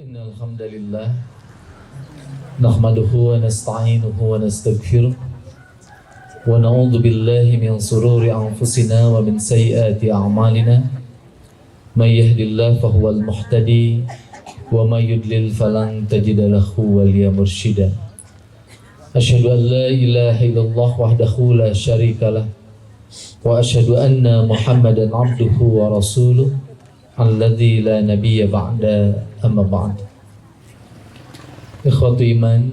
Innal hamdalillah nahmaduhu wa nasta'inuhu wa nastaghfiruh wa na'udzu billahi min shururi anfusina wa min sayyiati a'malina may yahdihillahu fahuwal muhtadi wa may yudlil falan tajida lahu waliya mursyida. Asyhadu an la ilaha illallah wahdahu la syarikalah wa asyhadu anna Muhammadan abduhu wa rasuluh alladzi la nabiyya ba'da amma ba'd. Ikhwatu iman,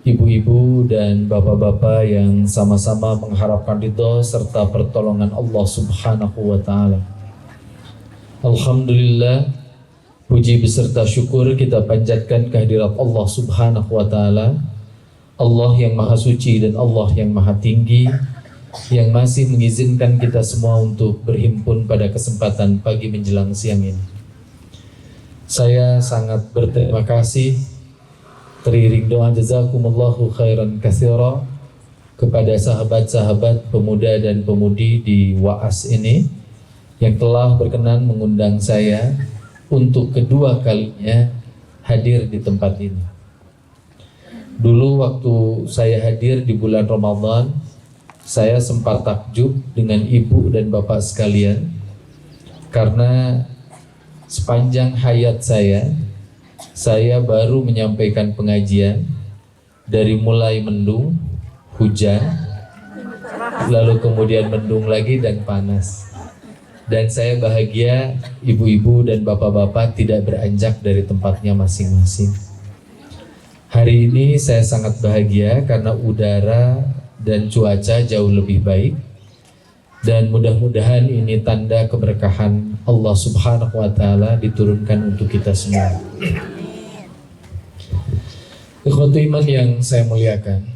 ibu-ibu dan bapak-bapak yang sama-sama mengharapkan ridho serta pertolongan Allah Subhanahu wa taala. Alhamdulillah, puji beserta syukur kita panjatkan kehadirat Allah Subhanahu wa taala, Allah yang maha suci dan Allah yang maha tinggi, yang masih mengizinkan kita semua untuk berhimpun pada kesempatan pagi menjelang siang ini. Saya sangat berterima kasih, teriring doa jazakumullahu khairan katsira kepada sahabat-sahabat pemuda dan pemudi di WAAS ini yang telah berkenan mengundang saya untuk kedua kalinya hadir di tempat ini. Dulu waktu saya hadir di bulan Ramadan, saya sempat takjub dengan ibu dan bapak sekalian karena sepanjang hayat saya baru menyampaikan pengajian dari mulai mendung, hujan, lalu kemudian mendung lagi dan panas. Dan saya bahagia ibu-ibu dan bapak-bapak tidak beranjak dari tempatnya masing-masing. Hari ini saya sangat bahagia karena udara dan cuaca jauh lebih baik. Dan mudah-mudahan ini tanda keberkahan Allah Subhanahu wa taala diturunkan untuk kita semua. Ikhwatu iman yang saya muliakan,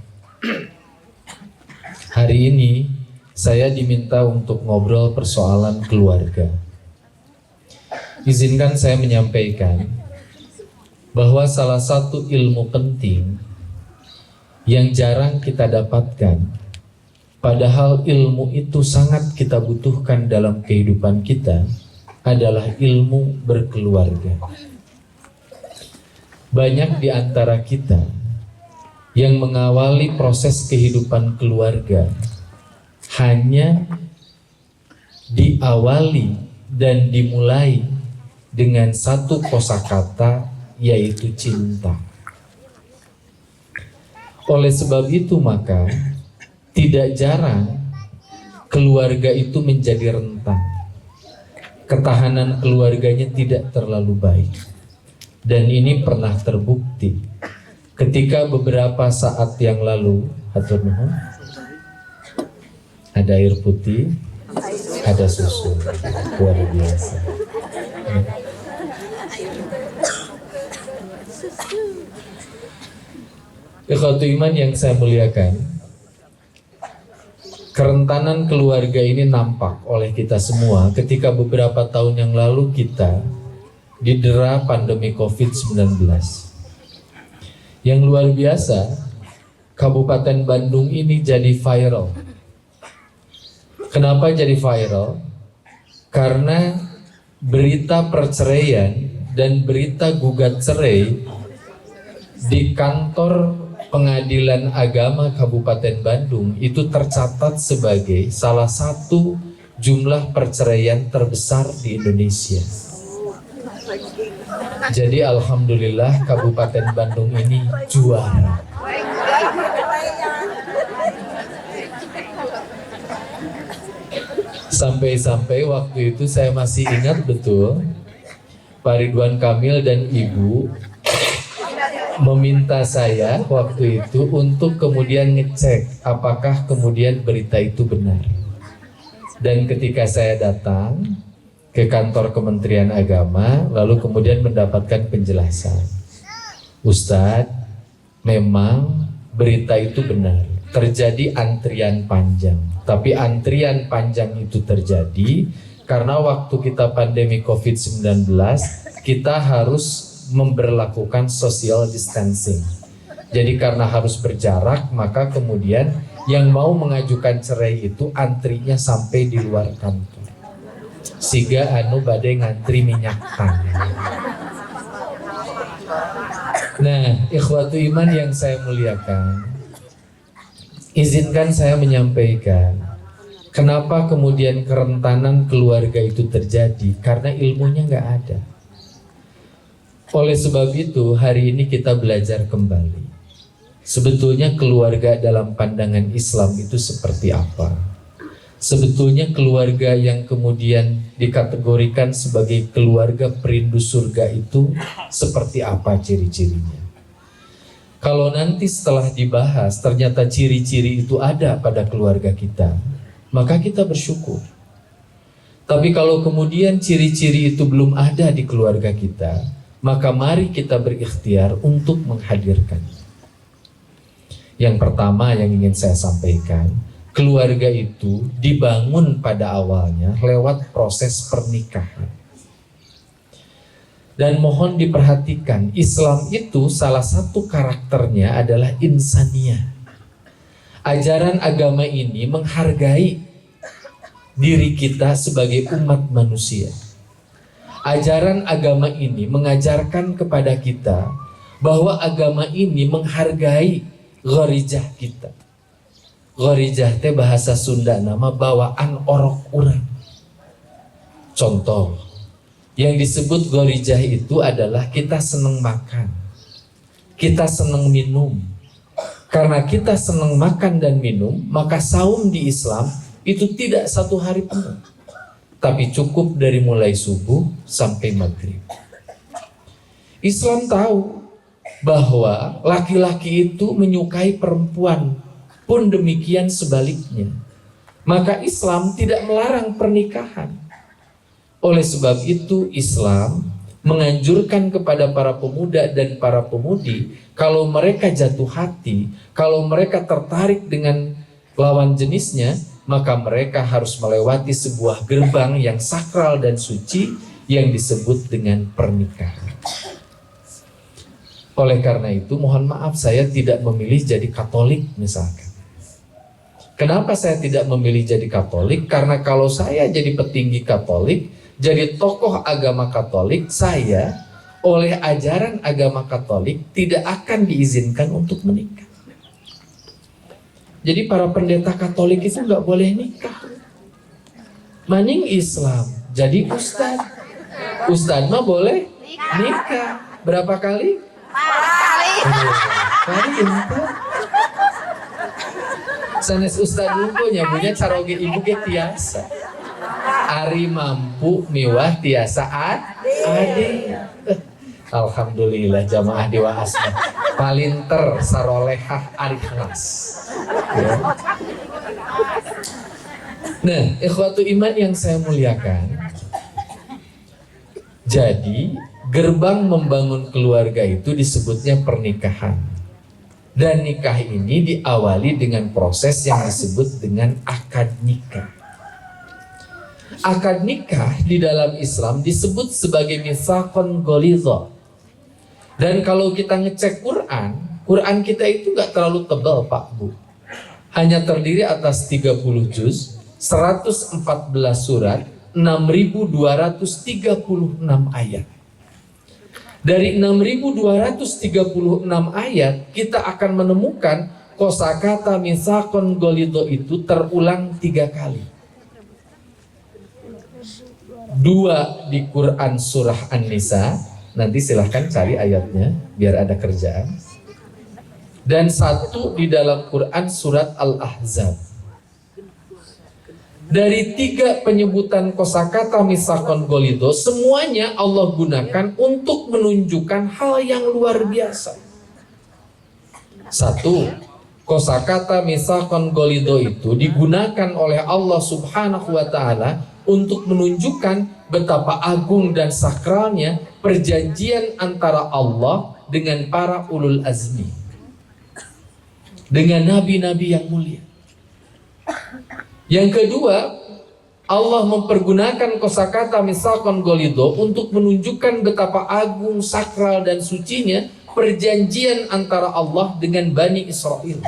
hari ini saya diminta untuk ngobrol persoalan keluarga. Izinkan saya menyampaikan bahwa salah satu ilmu penting yang jarang kita dapatkan, padahal ilmu itu sangat kita butuhkan dalam kehidupan kita, adalah ilmu berkeluarga. Banyak di antara kita yang mengawali proses kehidupan keluarga hanya diawali dan dimulai dengan satu kosakata, yaitu cinta. Oleh sebab itu maka tidak jarang keluarga itu menjadi rentan. Ketahanan keluarganya tidak terlalu baik. Dan ini pernah terbukti ketika beberapa saat yang lalu, hatur nuhun, ada air putih, ada susu, luar biasa. Ikhwatu iman yang saya muliakan, kerentanan keluarga ini nampak oleh kita semua ketika beberapa tahun yang lalu kita didera pandemi COVID-19. Yang luar biasa, Kabupaten Bandung ini jadi viral. Kenapa jadi viral? Karena berita perceraian dan berita gugat cerai di kantor Pengadilan Agama Kabupaten Bandung itu tercatat sebagai salah satu jumlah perceraian terbesar di Indonesia. Jadi alhamdulillah Kabupaten Bandung ini juara. Sampai-sampai waktu itu saya masih ingat betul, Pak Ridwan Kamil dan Ibu meminta saya waktu itu untuk kemudian ngecek apakah kemudian berita itu benar. Dan ketika saya datang ke kantor Kementerian Agama, lalu kemudian mendapatkan penjelasan, Ustadz, memang berita itu benar, terjadi antrian panjang. Tapi antrian panjang itu terjadi karena waktu kita pandemi COVID-19, kita harus memberlakukan social distancing. Jadi karena harus berjarak, maka kemudian yang mau mengajukan cerai itu antrinya sampai di luar kantor. Siga anu badai ngantri minyak tangan. Nah, ikhwatu iman yang saya muliakan, izinkan saya menyampaikan kenapa kemudian kerentanan keluarga itu terjadi, karena ilmunya nggak ada. Oleh sebab itu, hari ini kita belajar kembali. Sebetulnya keluarga dalam pandangan Islam itu seperti apa? Sebetulnya keluarga yang kemudian dikategorikan sebagai keluarga perindu surga itu seperti apa ciri-cirinya? Kalau nanti setelah dibahas ternyata ciri-ciri itu ada pada keluarga kita, maka kita bersyukur. Tapi kalau kemudian ciri-ciri itu belum ada di keluarga kita, maka mari kita berikhtiar untuk menghadirkannya. Yang pertama yang ingin saya sampaikan, keluarga itu dibangun pada awalnya lewat proses pernikahan. Dan mohon diperhatikan, Islam itu salah satu karakternya adalah insaniyah. Ajaran agama ini menghargai diri kita sebagai umat manusia. Ajaran agama ini mengajarkan kepada kita bahwa agama ini menghargai gharijah kita. Gharijah teh bahasa Sunda nama bawaan orok urang. Contoh, yang disebut gharijah itu adalah kita senang makan, kita senang minum. Karena kita senang makan dan minum, maka saum di Islam itu tidak 1 hari penuh, tapi cukup dari mulai subuh sampai maghrib. Islam tahu bahwa laki-laki itu menyukai perempuan, pun demikian sebaliknya. Maka Islam tidak melarang pernikahan. Oleh sebab itu Islam menganjurkan kepada para pemuda dan para pemudi, kalau mereka jatuh hati, kalau mereka tertarik dengan lawan jenisnya, maka mereka harus melewati sebuah gerbang yang sakral dan suci yang disebut dengan pernikahan. Oleh karena itu, mohon maaf saya tidak memilih jadi Katolik misalkan. Kenapa saya tidak memilih jadi Katolik? Karena kalau saya jadi petinggi Katolik, jadi tokoh agama Katolik, saya oleh ajaran agama Katolik tidak akan diizinkan untuk menikah. Jadi para pendeta Katolik itu nggak boleh nikah. Maning Islam, jadi ustad. Ustad mah boleh nikah. Berapa kali? 4 kali. Kali itu. Sanes ustad lumpuhnya punya caroge ibu ke tiasa. Ari mampu miwah tiasa ade. Alhamdulillah jamaah di Waasma palinter sarolehah ari kelas. Ya. Nah, ikhwatu iman yang saya muliakan, jadi gerbang membangun keluarga itu disebutnya pernikahan. Dan nikah ini diawali dengan proses yang disebut dengan akad nikah. Akad nikah di dalam Islam disebut sebagai mitsaqon ghalidha. Dan kalau kita ngecek Quran kita itu nggak terlalu tebal Pak Bu. Hanya terdiri atas 30 juz, 114 surat, 6.236 ayat. Dari 6.236 ayat kita akan menemukan kosakata mitsaqon ghalidha itu terulang 3 kali. 2 di Quran surah An-Nisa, nanti silahkan cari ayatnya biar ada kerjaan. Dan 1 di dalam Quran surat Al-Ahzab. Dari 3 penyebutan kosakata mitsaqon ghalidha, semuanya Allah gunakan untuk menunjukkan hal yang luar biasa. 1. Kosakata mitsaqon ghalidha itu digunakan oleh Allah Subhanahu wa taala untuk menunjukkan betapa agung dan sakralnya perjanjian antara Allah dengan para ulul azmi, dengan nabi-nabi yang mulia. Yang kedua, Allah mempergunakan kosakata mitsaqon ghalidha untuk menunjukkan betapa agung, sakral dan sucinya perjanjian antara Allah dengan Bani Israel.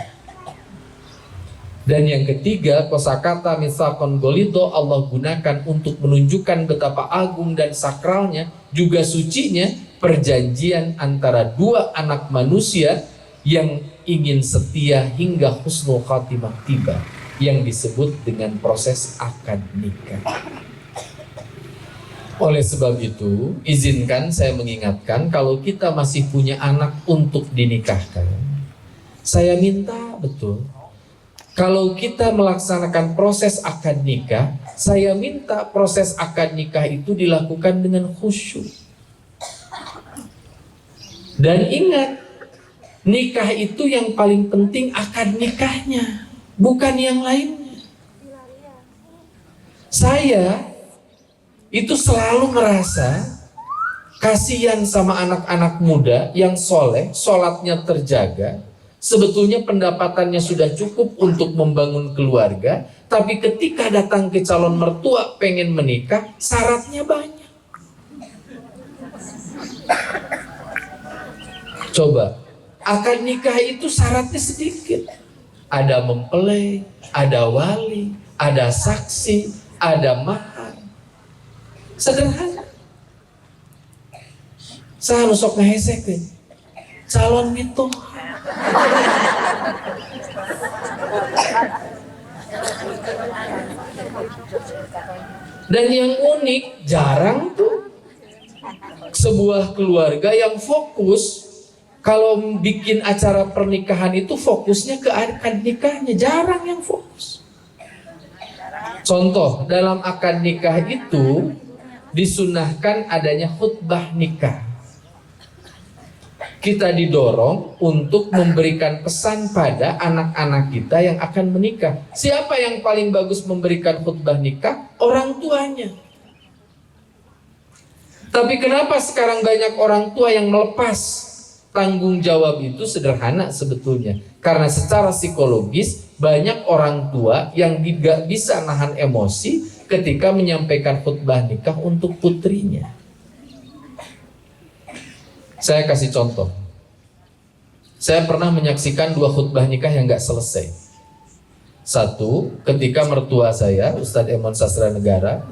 Dan yang ketiga, kosakata mitsaqon ghalidha Allah gunakan untuk menunjukkan betapa agung dan sakralnya juga sucinya perjanjian antara dua anak manusia yang ingin setia hingga husnul khatimah tiba, yang disebut dengan proses akad nikah. Oleh sebab itu, izinkan saya mengingatkan, kalau kita masih punya anak untuk dinikahkan, saya minta betul, kalau kita melaksanakan proses akad nikah, saya minta proses akad nikah itu dilakukan dengan khusyuk. Dan ingat, nikah itu yang paling penting akad nikahnya, bukan yang lainnya. Saya itu selalu merasa kasihan sama anak-anak muda yang soleh, sholatnya terjaga, sebetulnya pendapatannya sudah cukup untuk membangun keluarga, tapi ketika datang ke calon mertua pengen menikah, syaratnya banyak. Coba, akad nikah itu syaratnya sedikit. Ada mempelai, ada wali, ada saksi, ada mahar. Sederhana. Saya nusok ngehesekin calon itu. Dan yang unik, jarang tuh sebuah keluarga yang fokus kalau bikin acara pernikahan itu fokusnya ke akad nikahnya. Jarang yang fokus. Contoh, dalam akad nikah itu disunahkan adanya khutbah nikah. Kita didorong untuk memberikan pesan pada anak-anak kita yang akan menikah. Siapa yang paling bagus memberikan khutbah nikah? Orang tuanya. Tapi kenapa sekarang banyak orang tua yang melepas tanggung jawab itu? Sederhana sebetulnya. Karena secara psikologis banyak orang tua yang tidak bisa nahan emosi ketika menyampaikan khutbah nikah untuk putrinya. Saya kasih contoh. Saya pernah menyaksikan 2 khutbah nikah yang gak selesai. Satu, ketika mertua saya, Ustadz Emon Sastra Negara,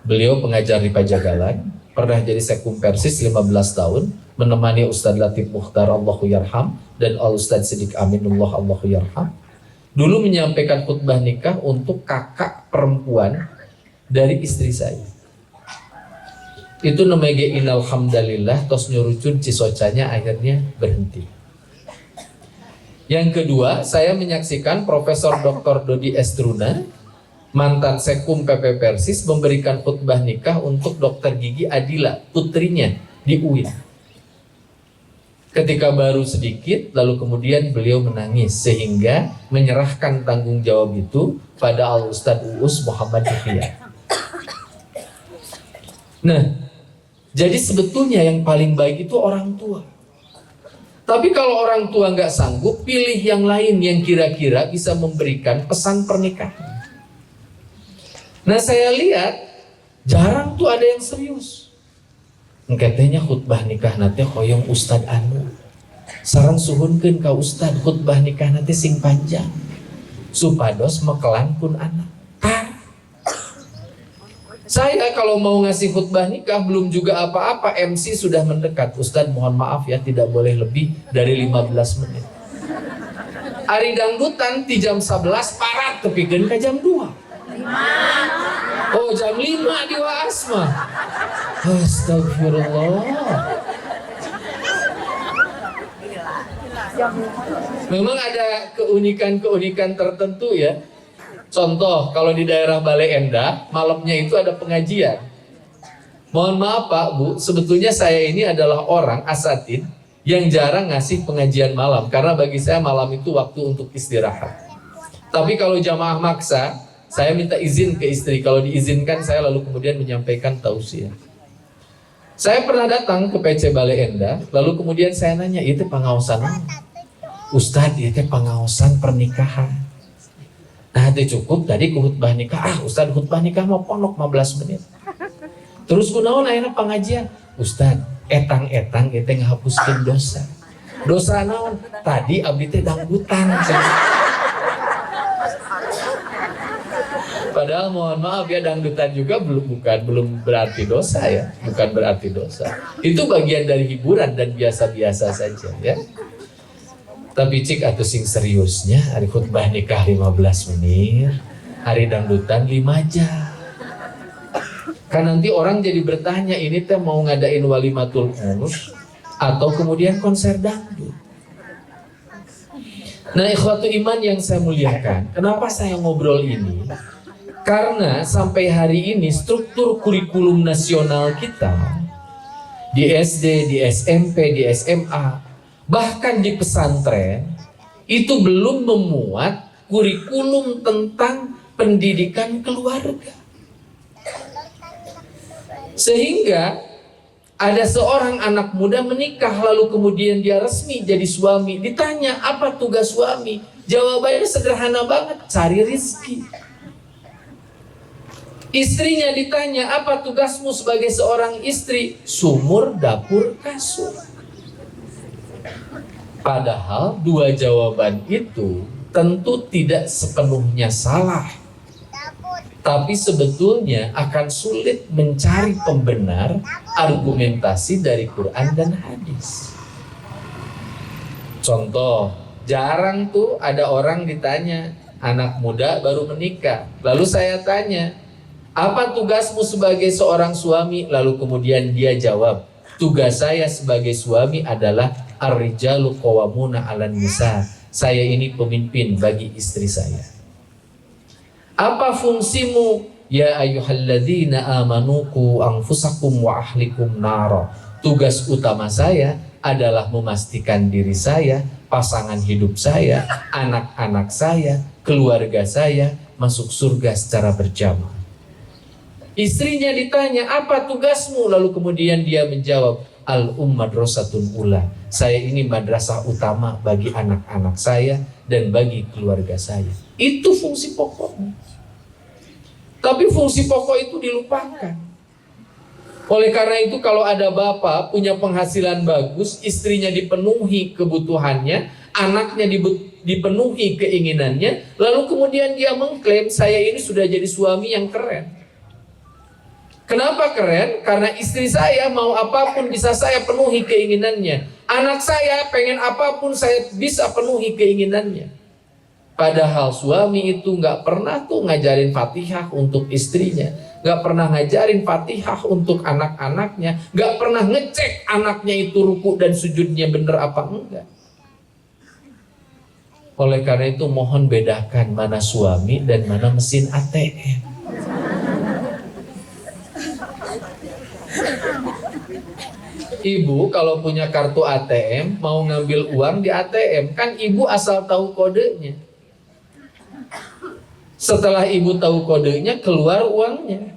beliau pengajar di Pajagalan, pernah jadi sekum persis 15 tahun, menemani Ustadz Latif Mukhtar Allahu Yarham dan Al-Ustadz Siddiq Aminullah Allahu Yarham. Dulu menyampaikan khutbah nikah untuk kakak perempuan dari istri saya. Itu namanya inalhamdalillah, tos nyurucun cisocanya akhirnya berhenti. Yang kedua, saya menyaksikan Profesor Dr. Dodi Estruna, mantan sekum PP Persis, memberikan khutbah nikah untuk Dr. Gigi Adila, putrinya di UIN. Ketika baru sedikit, lalu kemudian beliau menangis sehingga menyerahkan tanggung jawab itu pada Al-Ustadz Uus Muhammad Yahya. Nah, jadi sebetulnya yang paling baik itu orang tua. Tapi kalau orang tua nggak sanggup, pilih yang lain yang kira-kira bisa memberikan pesan pernikahan. Nah, saya lihat jarang tuh ada yang serius. Katanya khutbah nikah nanti koyong Ustadz anu. Sarang suhunkeun ka Ustadz khutbah nikah nanti sing panjang. Supados mekelan pun anak. Saya kalau mau ngasih khutbah nikah belum juga apa-apa, MC sudah mendekat. Ustadz mohon maaf ya, tidak boleh lebih dari 15 menit. Ari dangdutan di jam 11 parat tepikeun ka jam 2. Oh, jam 5 di Waas mah. Astagfirullah. Memang ada keunikan-keunikan tertentu ya. Contoh, kalau di daerah Bale Endah, malamnya itu ada pengajian. Mohon maaf Pak, Bu, sebetulnya saya ini adalah orang asatid yang jarang ngasih pengajian malam. Karena bagi saya malam itu waktu untuk istirahat. Tapi kalau jamaah maksa, saya minta izin ke istri. Kalau diizinkan, saya lalu kemudian menyampaikan tausiah. Saya pernah datang ke PC Bale Endah, lalu kemudian saya nanya, itu pengawasan Ustadz, itu pengawasan pernikahan. Nah, itu cukup tadi ku khutbah nikah. Ustadz khutbah nikah mau ponok 15 menit. Terus kunaon ayeuna pengajian? Ustadz, etang-etang itu ngahapuskeun dosa. Dosa naon? Tadi abdi teh dangdutan. Padahal mohon maaf ya, dangdutan juga belum berarti dosa ya, bukan berarti dosa. Itu bagian dari hiburan dan biasa-biasa saja ya. Tapi cik atau sing seriusnya, hari khutbah nikah 15 menit, hari dangdutan 5 jam. Kan nanti orang jadi bertanya, ini teh mau ngadain walimatul urus atau kemudian konser dangdut. Nah, ikhwatu iman yang saya muliakan, kenapa saya ngobrol ini? Karena sampai hari ini struktur kurikulum nasional kita di SD, di SMP, di SMA, bahkan di pesantren itu belum memuat kurikulum tentang pendidikan keluarga. Sehingga ada seorang anak muda menikah lalu kemudian dia resmi jadi suami. Ditanya apa tugas suami? Jawabannya sederhana banget, cari rezeki. Istrinya ditanya apa tugasmu sebagai seorang istri? Sumur, dapur, kasur. Padahal dua jawaban itu tentu tidak sepenuhnya salah. Tapi sebetulnya akan sulit mencari pembenar argumentasi dari Quran dan hadis. Contoh, jarang tuh ada orang ditanya, anak muda baru menikah. Lalu saya tanya, apa tugasmu sebagai seorang suami? Lalu kemudian dia jawab, tugas saya sebagai suami adalah ar-rijalu qawwamuna 'alan nisa. Saya ini pemimpin bagi istri saya. Apa fungsimu? Ya ayyuhalladzina amanu qu anfusakum wa ahlikum nara. Tugas utama saya adalah memastikan diri saya, pasangan hidup saya, anak-anak saya, keluarga saya masuk surga secara berjamaah. Istrinya ditanya, apa tugasmu? Lalu kemudian dia menjawab, al-madrasatun ula. Saya ini madrasah utama bagi anak-anak saya dan bagi keluarga saya. Itu fungsi pokoknya. Tapi fungsi pokok itu dilupakan. Oleh karena itu kalau ada bapak punya penghasilan bagus, istrinya dipenuhi kebutuhannya, anaknya dipenuhi keinginannya, lalu kemudian dia mengklaim saya ini sudah jadi suami yang keren. Kenapa keren? Karena istri saya mau apapun bisa saya penuhi keinginannya. Anak saya pengen apapun saya bisa penuhi keinginannya. Padahal suami itu nggak pernah tuh ngajarin Fatihah untuk istrinya, nggak pernah ngajarin Fatihah untuk anak-anaknya, nggak pernah ngecek anaknya itu ruku dan sujudnya bener apa enggak. Oleh karena itu mohon bedakan mana suami dan mana mesin ATM. Ibu kalau punya kartu ATM mau ngambil uang di ATM, kan ibu asal tahu kodenya. Setelah ibu tahu kodenya, keluar uangnya.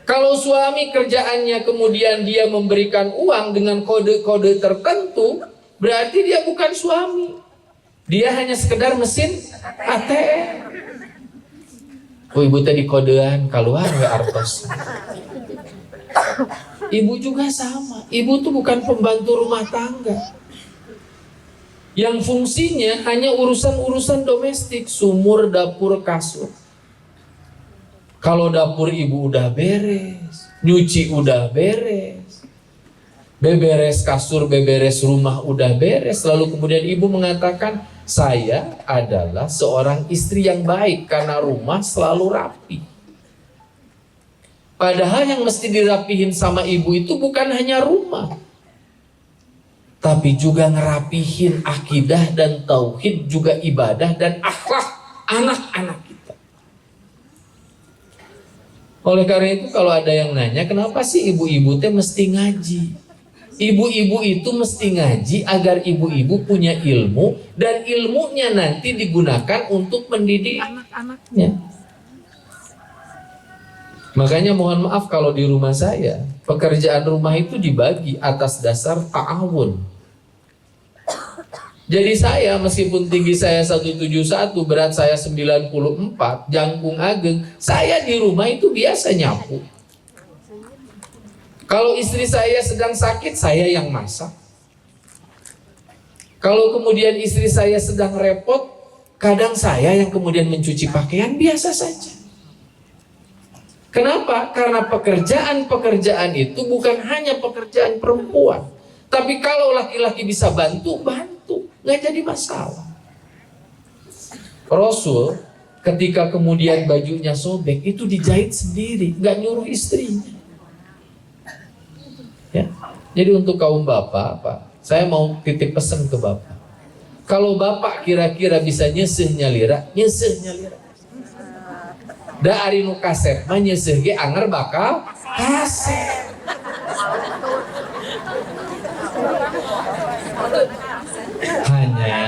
Kalau suami kerjaannya kemudian dia memberikan uang dengan kode-kode tertentu, berarti dia bukan suami. Dia hanya sekedar mesin ATM. Oh, ibu tadi kodean, keluar we artos. Ibu juga sama. Ibu tuh bukan pembantu rumah tangga yang fungsinya hanya urusan-urusan domestik, sumur, dapur, kasur. Kalau dapur ibu udah beres, nyuci udah beres, beberes kasur, beberes rumah udah beres, lalu kemudian ibu mengatakan, saya adalah seorang istri yang baik karena rumah selalu rapi. Padahal yang mesti dirapihin sama ibu itu bukan hanya rumah, tapi juga ngerapihin akidah dan tauhid, juga ibadah dan akhlak anak-anak kita. Oleh karena itu kalau ada yang nanya, kenapa sih ibu-ibu teh mesti ngaji? Ibu-ibu itu mesti ngaji agar ibu-ibu punya ilmu, dan ilmunya nanti digunakan untuk mendidik anak-anaknya. Makanya mohon maaf kalau di rumah saya, pekerjaan rumah itu dibagi atas dasar ta'awun. Jadi saya meskipun tinggi saya 171, berat saya 94, jangkung ageng, saya di rumah itu biasa nyapu. Kalau istri saya sedang sakit, saya yang masak. Kalau kemudian istri saya sedang repot, Kadang saya yang kemudian mencuci pakaian biasa saja. Kenapa? Karena pekerjaan-pekerjaan itu bukan hanya pekerjaan perempuan. Tapi kalau laki-laki bisa bantu, nggak jadi masalah. Rasul ketika kemudian bajunya sobek itu dijahit sendiri, nggak nyuruh istrinya. Ya. Jadi untuk kaum bapak, Pak, saya mau titip pesan ke bapak. Kalau bapak kira-kira bisa nyeseh nyalira. Da ari nu kasep mah nyeseh ge anger bakal kasep. Hanya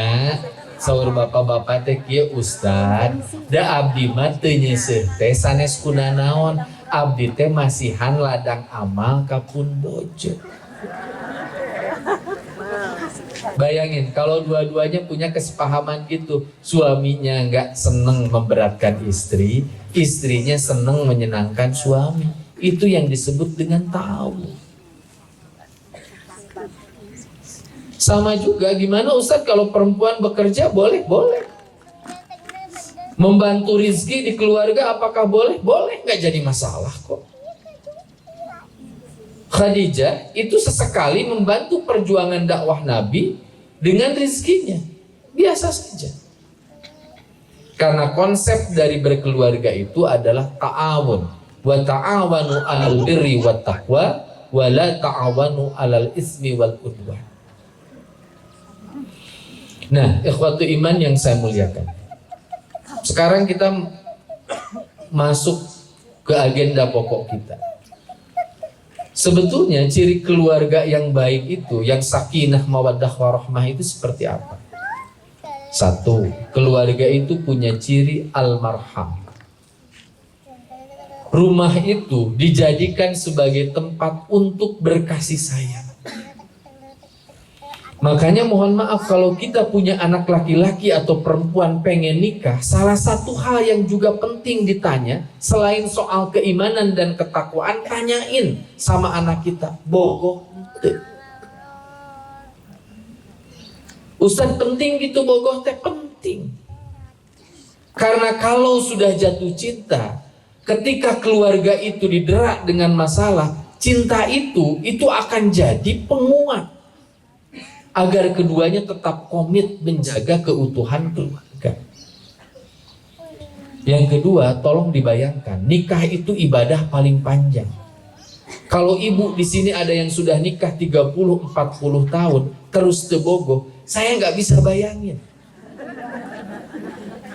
saur bapak-bapak teh kieu Ustad, da abdi mah teu nyeseh teh sanes kunanaon, abdi teh masihan ladang amal ka pun bojo. Bayangin kalau dua-duanya punya kesepahaman gitu, suaminya nggak seneng memberatkan istri, istrinya seneng menyenangkan suami. Itu yang disebut dengan tahu. Sama juga gimana Ustadz kalau perempuan bekerja boleh? Membantu rizki di keluarga apakah boleh? Boleh, nggak jadi masalah kok. Khadijah itu sesekali membantu perjuangan dakwah Nabi dengan rizkinya, biasa saja. Karena konsep dari berkeluarga itu adalah ta'awun. Wa ta'awanu 'alal birri wat taqwa wa la ta'awanu 'alal ismi wal udwan. Nah, ikhwatu iman yang saya muliakan. Sekarang kita masuk ke agenda pokok kita. Sebetulnya ciri keluarga yang baik itu, yang sakinah mawaddah warahmah itu seperti apa? Satu, keluarga itu punya ciri al-marham. Rumah itu dijadikan sebagai tempat untuk berkasih sayang. Makanya mohon maaf kalau kita punya anak laki-laki atau perempuan pengen nikah, salah satu hal yang juga penting ditanya selain soal keimanan dan ketakwaan, tanyain sama anak kita, bogoh teh. Ustaz penting gitu bogoh teh, penting. Karena kalau sudah jatuh cinta, ketika keluarga itu didera dengan masalah, cinta itu akan jadi penguat agar keduanya tetap komit menjaga keutuhan keluarga. Yang kedua, tolong dibayangkan, nikah itu ibadah paling panjang. Kalau ibu di sini ada yang sudah nikah 30-40 tahun terus tebogoh, saya nggak bisa bayangin.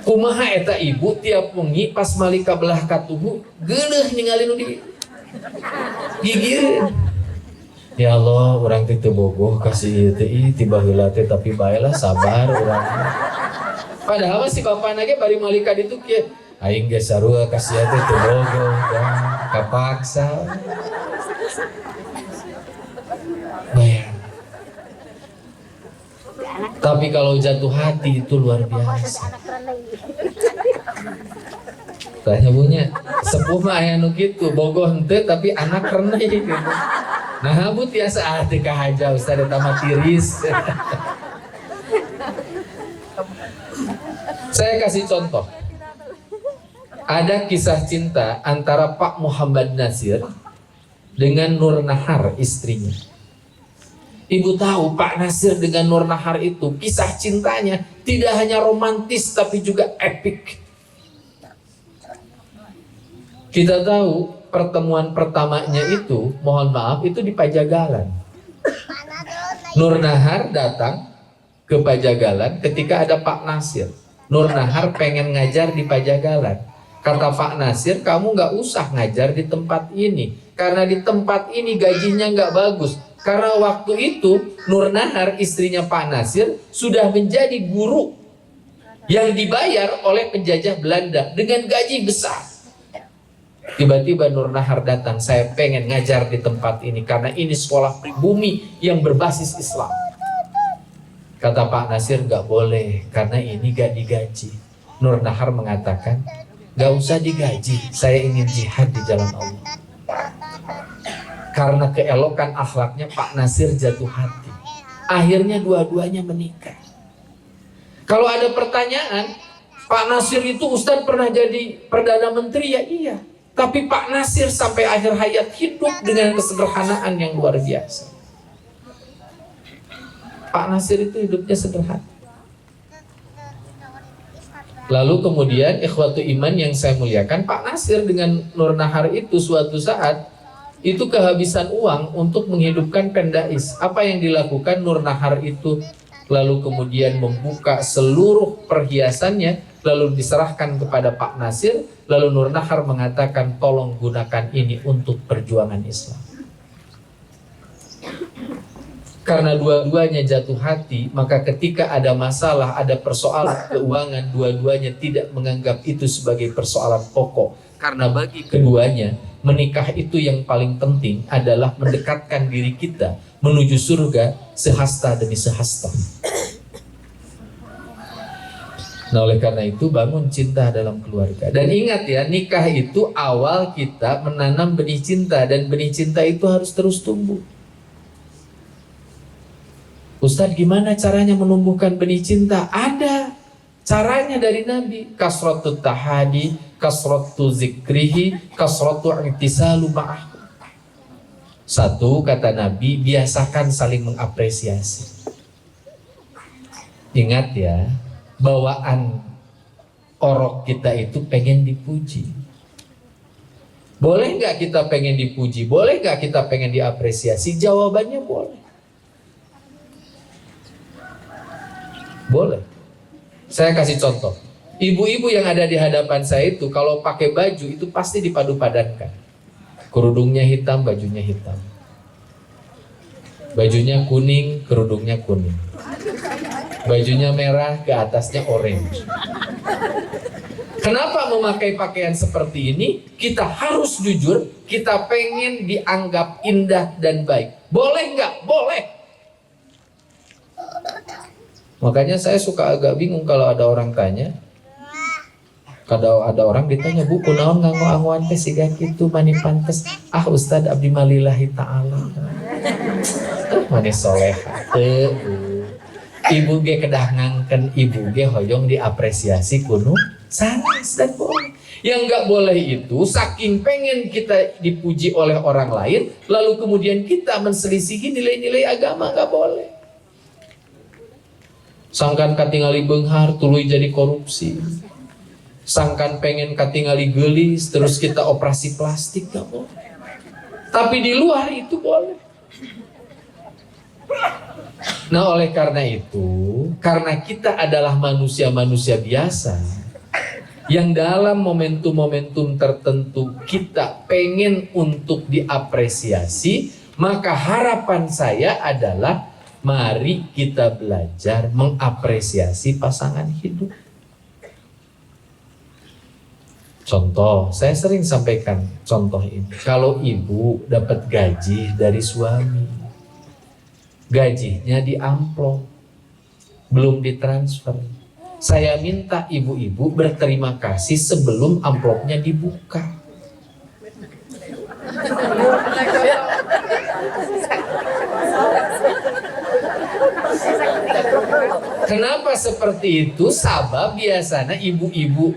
Kumaha eta ibu tiap wengi pas malika belah katubu geuleuh ningali nu di gigireun. Ya Allah, orang teh teu bogoh kasih teh tiba heula teh tapi baelah sabar urang. Padahal si bapana ge bari malika ditu kieu, aing ge sarua kasih teh teu bogoh dan kapaksa. Bayang. Tapi kalau jatuh hati itu luar biasa. Tanya punya sepuh mah aya nu kitu, bogoh henteu tapi anak reneh gitu. Nah, bu tiasa teh kahaja Ustaz eta mah tiris. Saya kasih contoh. Ada kisah cinta antara Pak Muhammad Nasir dengan Nur Nahar istrinya. Ibu tahu Pak Nasir dengan Nur Nahar itu kisah cintanya tidak hanya romantis tapi juga epik. Kita tahu pertemuan pertamanya itu, mohon maaf, itu di Pajagalan. Nur Nahar datang ke Pajagalan ketika ada Pak Nasir. Nur Nahar pengen ngajar di Pajagalan. Kata Pak Nasir, kamu gak usah ngajar di tempat ini, karena di tempat ini gajinya gak bagus. Karena waktu itu Nur Nahar istrinya Pak Nasir sudah menjadi guru yang dibayar oleh penjajah Belanda dengan gaji besar. Tiba-tiba Nur Nahar datang, saya pengen ngajar di tempat ini karena ini sekolah pribumi yang berbasis Islam. Kata Pak Nasir, gak boleh karena ini gak digaji. Nur Nahar mengatakan, gak usah digaji, saya ingin jihad di jalan Allah. Karena keelokan akhlaknya Pak Nasir jatuh hati. Akhirnya dua-duanya menikah. Kalau ada pertanyaan, Pak Nasir itu Ustadz pernah jadi Perdana Menteri, ya iya. Tapi Pak Nasir sampai akhir hayat hidup dengan kesederhanaan yang luar biasa. Pak Nasir itu hidupnya sederhana. Lalu kemudian ikhwatu iman yang saya muliakan, Pak Nasir dengan Nur Nahar itu suatu saat itu kehabisan uang untuk menghidupkan Pemdais. Apa yang dilakukan Nur Nahar itu? Lalu kemudian membuka seluruh perhiasannya, lalu diserahkan kepada Pak Nasir. Lalu Nur Nahar mengatakan, tolong gunakan ini untuk perjuangan Islam. Karena dua-duanya jatuh hati, maka ketika ada masalah, ada persoalan keuangan, dua-duanya tidak menganggap itu sebagai persoalan pokok. Karena bagi keduanya, menikah itu yang paling penting adalah mendekatkan diri kita menuju surga sehasta demi sehasta. Nah, oleh karena itu bangun cinta dalam keluarga. Dan ingat ya, nikah itu awal kita menanam benih cinta, dan benih cinta itu harus terus tumbuh. Ustadz, gimana caranya menumbuhkan benih cinta? Ada caranya dari Nabi. Kasratu tahadi, kasratu zikrihi, kasratu i'tisalu ma'ah. Satu, kata Nabi, biasakan saling mengapresiasi. Ingat ya, bawaan orok kita itu pengen dipuji. Boleh nggak kita pengen dipuji? Boleh nggak kita pengen diapresiasi? Jawabannya boleh. Boleh. Saya kasih contoh. Ibu-ibu yang ada di hadapan saya itu kalau pakai baju itu pasti dipadu-padankan. Kerudungnya hitam, bajunya hitam. Bajunya kuning, kerudungnya kuning. Bajunya merah, ke atasnya orange. Kenapa memakai pakaian seperti ini? Kita harus jujur, kita pengen dianggap indah dan baik. Boleh nggak? Boleh. Makanya saya suka agak bingung kalau ada orang tanya. Kalau ada orang ditanya, Bu, kunaon nganggo-anggoan teh siga kitu mani pantes. Ah, Ustad abdi malillahi ta'ala. Mani soleha. Ibu ge kedah ngangken, ibu ge hoyong diapresiasi kuno sanes dan boleh. Yang nggak boleh itu saking pengen kita dipuji oleh orang lain, lalu kemudian kita menselisihi nilai-nilai agama, nggak boleh. Sangkan katingali beunghar tuluy jadi korupsi. Sangkan pengen katingali geulis terus kita operasi plastik, nggak boleh. Tapi di luar itu boleh. Nah, oleh karena itu, karena kita adalah manusia-manusia biasa yang dalam momentum-momentum tertentu kita pengen untuk diapresiasi, maka harapan saya adalah mari kita belajar mengapresiasi pasangan hidup. Contoh, saya sering sampaikan contoh ini. Kalau ibu dapat gaji dari suami, gajinya di amplop, belum ditransfer. Saya minta ibu-ibu berterima kasih sebelum amplopnya dibuka. Kenapa seperti itu? Sabab biasanya ibu-ibu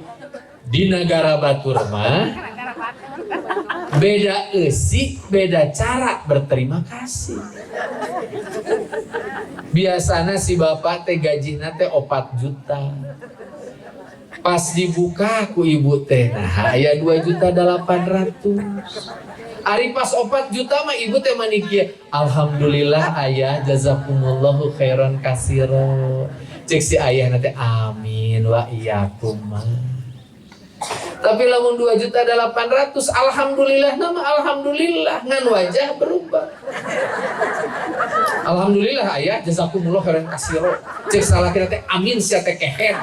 di negara batur mah beda esi, beda cara berterima kasih. Biasanya si bapak teh gajina teh 4 juta. Pas dibuka ku ibu teh nah aya 2.800.000. Ari pas 4 juta mah ibu teh manikia, alhamdulillah ayah jazakumullahu khairan kasiro. Cek si ayah nanti amin wa iyyakum. Tapi lamun 2.800.000, alhamdulillah nama alhamdulillah ngan wajah berubah. Alhamdulillah ayah jazakumullah khairan kasiro. Cek salah kita teh amin sia teh kehen.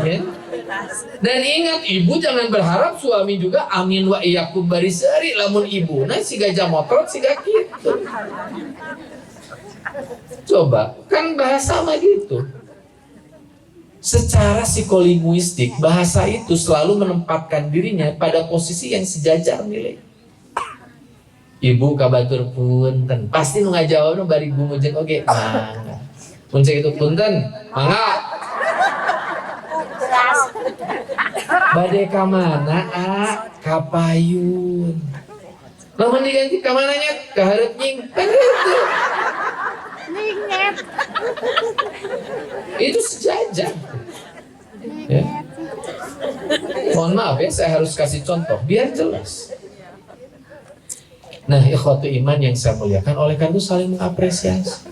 Ya. Dan ingat, ibu jangan berharap suami juga amin wa iyyakum barisari. Lamun ibu nah si gajah motor siga gitu. Coba, kan bahasa mah gitu. Secara psikolinguistik, bahasa itu selalu menempatkan dirinya pada posisi yang sejajar nilai. Ibu kabatur punten. Pasti nu ngajawabna bari gumujeng oge. Mangga. Mun cek itu punten, mangga. Bade ka mana? Ka payun. Lamun diganti ka mananya? Ka hareup nying. Kan gitu. Itu sejajar. Ya. Mohon maaf ya, saya harus kasih contoh biar jelas. Nah, ikhwatu iman yang saya muliakan, oleh karena itu saling mengapresiasi.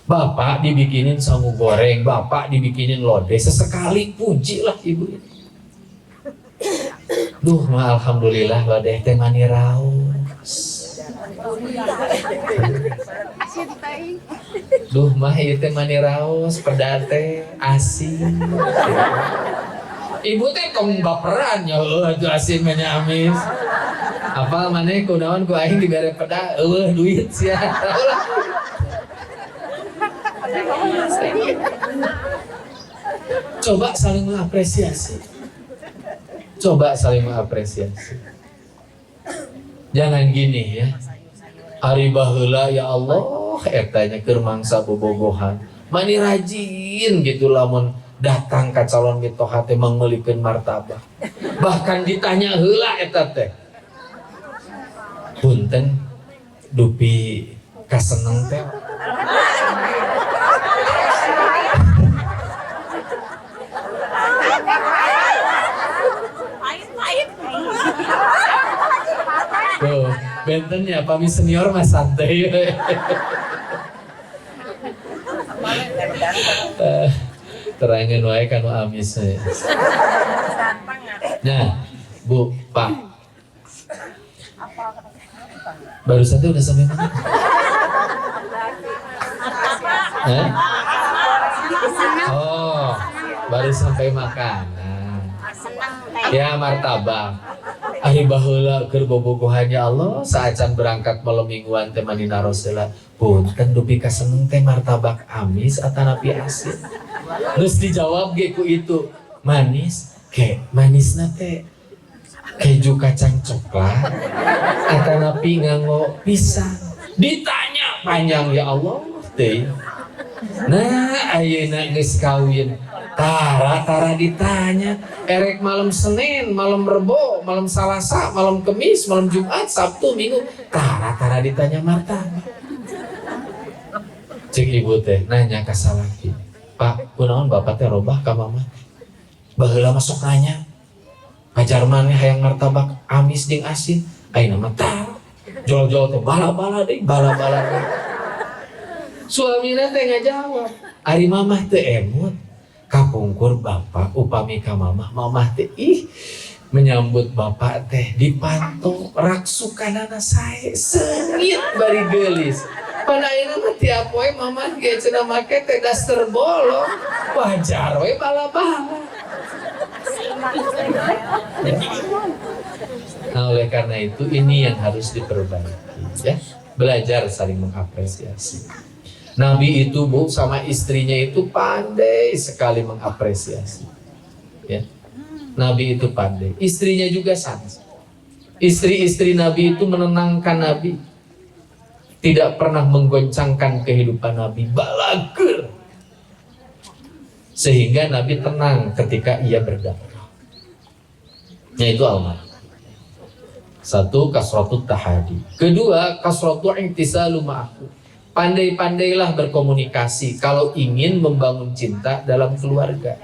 Bapak dibikinin sangu goreng, bapak dibikinin lodeh, sesekali pujilah ibu. Duh, alhamdulillah lodeh teh mani raos. Duh mah ieu teh mani raos, pedas teh asin. Ibu teh kong baperan ya, atuh asin mah nya amis. Apal maneh kunaon ku aing dibere pedas, duit sia. Coba saling mengapresiasi. Coba saling mengapresiasi. Jangan gini ya. Hari baheula ya Allah etanya keur mangsa bobogohan. Mani rajin gitu lamun datang ka calon mitoha teh mangeulikeun martabak. Bahkan ditanya heula eta teh. Punten dupi kaseneng teh. Tuh, benten ya pami senior mas santai. Terangin wae kanu amis. Nah, Bu, Pak. Baru saja udah sampai mana? Hah? Oh, baru sampai makanan. Ya martabak. Ari baheula keur bobogohan ya Allah saacan berangkat malam mingguan teh manina Rasulullah. Punten dupi kaseneng teh martabak amis atanapi asin. Terus dijawab ge ku itu manis, ke manisna teh keju kacang coklat atanapi nganggo pisang. Ditanya panjang ya Allah teh. Nah ayeuna geus kawin tara ditanya erek malam Senin, malam Rebo, malam Salasa, malam Kemis, malam Jumat, Sabtu, Minggu tara ditanya martabak. Cek ibu teh nanya ka salaki, Pak kunaon bapak teh robah ka mama? Baheula masuk nanya pajar maneh hayang martabak amis jeung asin ayeuna mah tara jol-jol teh bala-bala deui. Suamina teh ngajawab ari mamah teh emut kapungkur bapak upami ka mamah teh menyambut bapak teh dipantau rak sukanana sae seungit bari geulis. Pada ayeuna mah tiap poe mamah ge cenah make teh daster bolong wajar we bala-bala. Nah oleh karena itu ini yang harus diperbaiki ya, belajar saling mengapresiasi. Nabi itu Bu sama istrinya itu pandai sekali mengapresiasi ya. Nabi itu pandai, istrinya juga sama. Istri-istri Nabi itu menenangkan Nabi, tidak pernah menggoncangkan kehidupan Nabi, balager. Sehingga Nabi tenang ketika ia berdakwah. Yaitu almarhum. Satu, kasratut tahadi. Kedua, kasratu intisalu ma'ahu. Pandai-pandailah berkomunikasi kalau ingin membangun cinta dalam keluarga.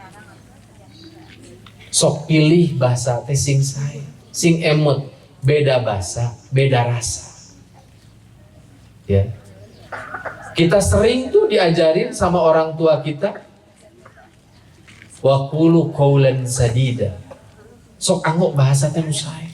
Sok pilih bahasa teh sing sae, sing emot, beda bahasa, beda rasa. Ya. Kita sering tuh diajarin sama orang tua kita, wa qulu qaulan sadida. Sok anggo bahasa teh nu sae.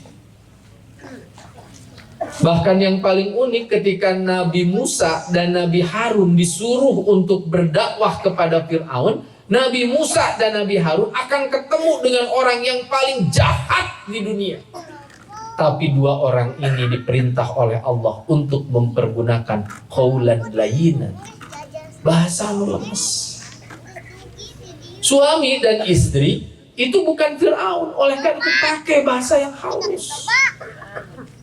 Bahkan yang paling unik ketika Nabi Musa dan Nabi Harun disuruh untuk berdakwah kepada Fir'aun, Nabi Musa dan Nabi Harun akan ketemu dengan orang yang paling jahat di dunia. Tapi dua orang ini diperintah oleh Allah untuk mempergunakan qaulan layyinan, bahasa lemes. Suami dan istri itu bukan Fir'aun, oleh karena itu pakai bahasa yang halus.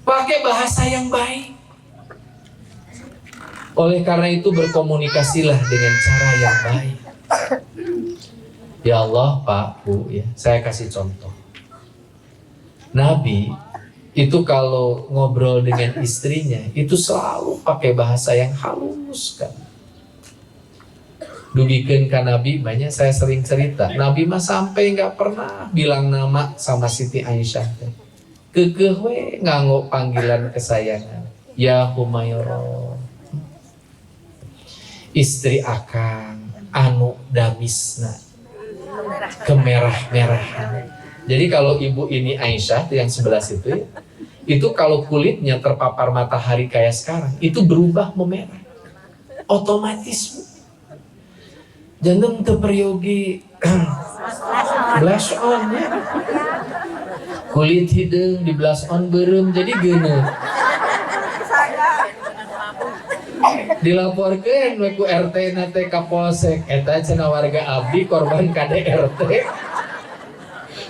Pakai bahasa yang baik. Oleh karena itu berkomunikasilah dengan cara yang baik. Ya Allah, Pak, Bu, ya, saya kasih contoh. Nabi itu kalau ngobrol dengan istrinya itu selalu pakai bahasa yang halus kan. Dugikeun ka Nabi banyak saya sering cerita. Nabi mah sampai nggak pernah bilang nama sama Siti Aisyah. Keukeuh we nganggo panggilan kesayangan. Ya Humairah. Istri akang anu damisna kemerah-merahan. Jadi kalau ibu ini Aisyah yang sebelah situ ya, itu kalau kulitnya terpapar matahari kayak sekarang itu berubah memerah otomatis. Jangan terperyogi blush on ya. Kulit hidung di blush on berem jadi geuneut. Dilaporkan ku RT nate ka Polsek eta cenah warga abdi korban KDRT.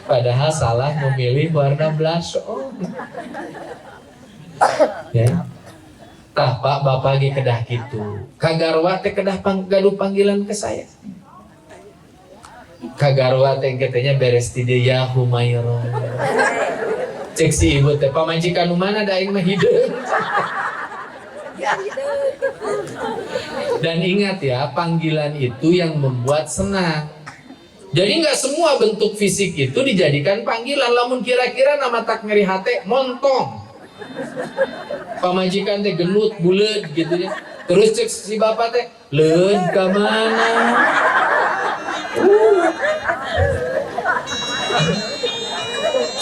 Padahal salah memilih warna blush on. Ya. Tah Pak Bapak ge kedah kitu. Kagarwa teh kedah gaduh panggilan ke saya. Kagarwa teh katanya beres ti dieu ya Humairah. Cek si ibu teh pamajikan nu mana da aing mah hideung. Dan ingat ya, panggilan itu yang membuat senang. Jadi nggak semua bentuk fisik itu dijadikan panggilan. Lamun kira-kira nama tak ngeri hati montong. Pamajikan teh genut bulet gitu ya. Terus cek si bapak teh leun ka mana?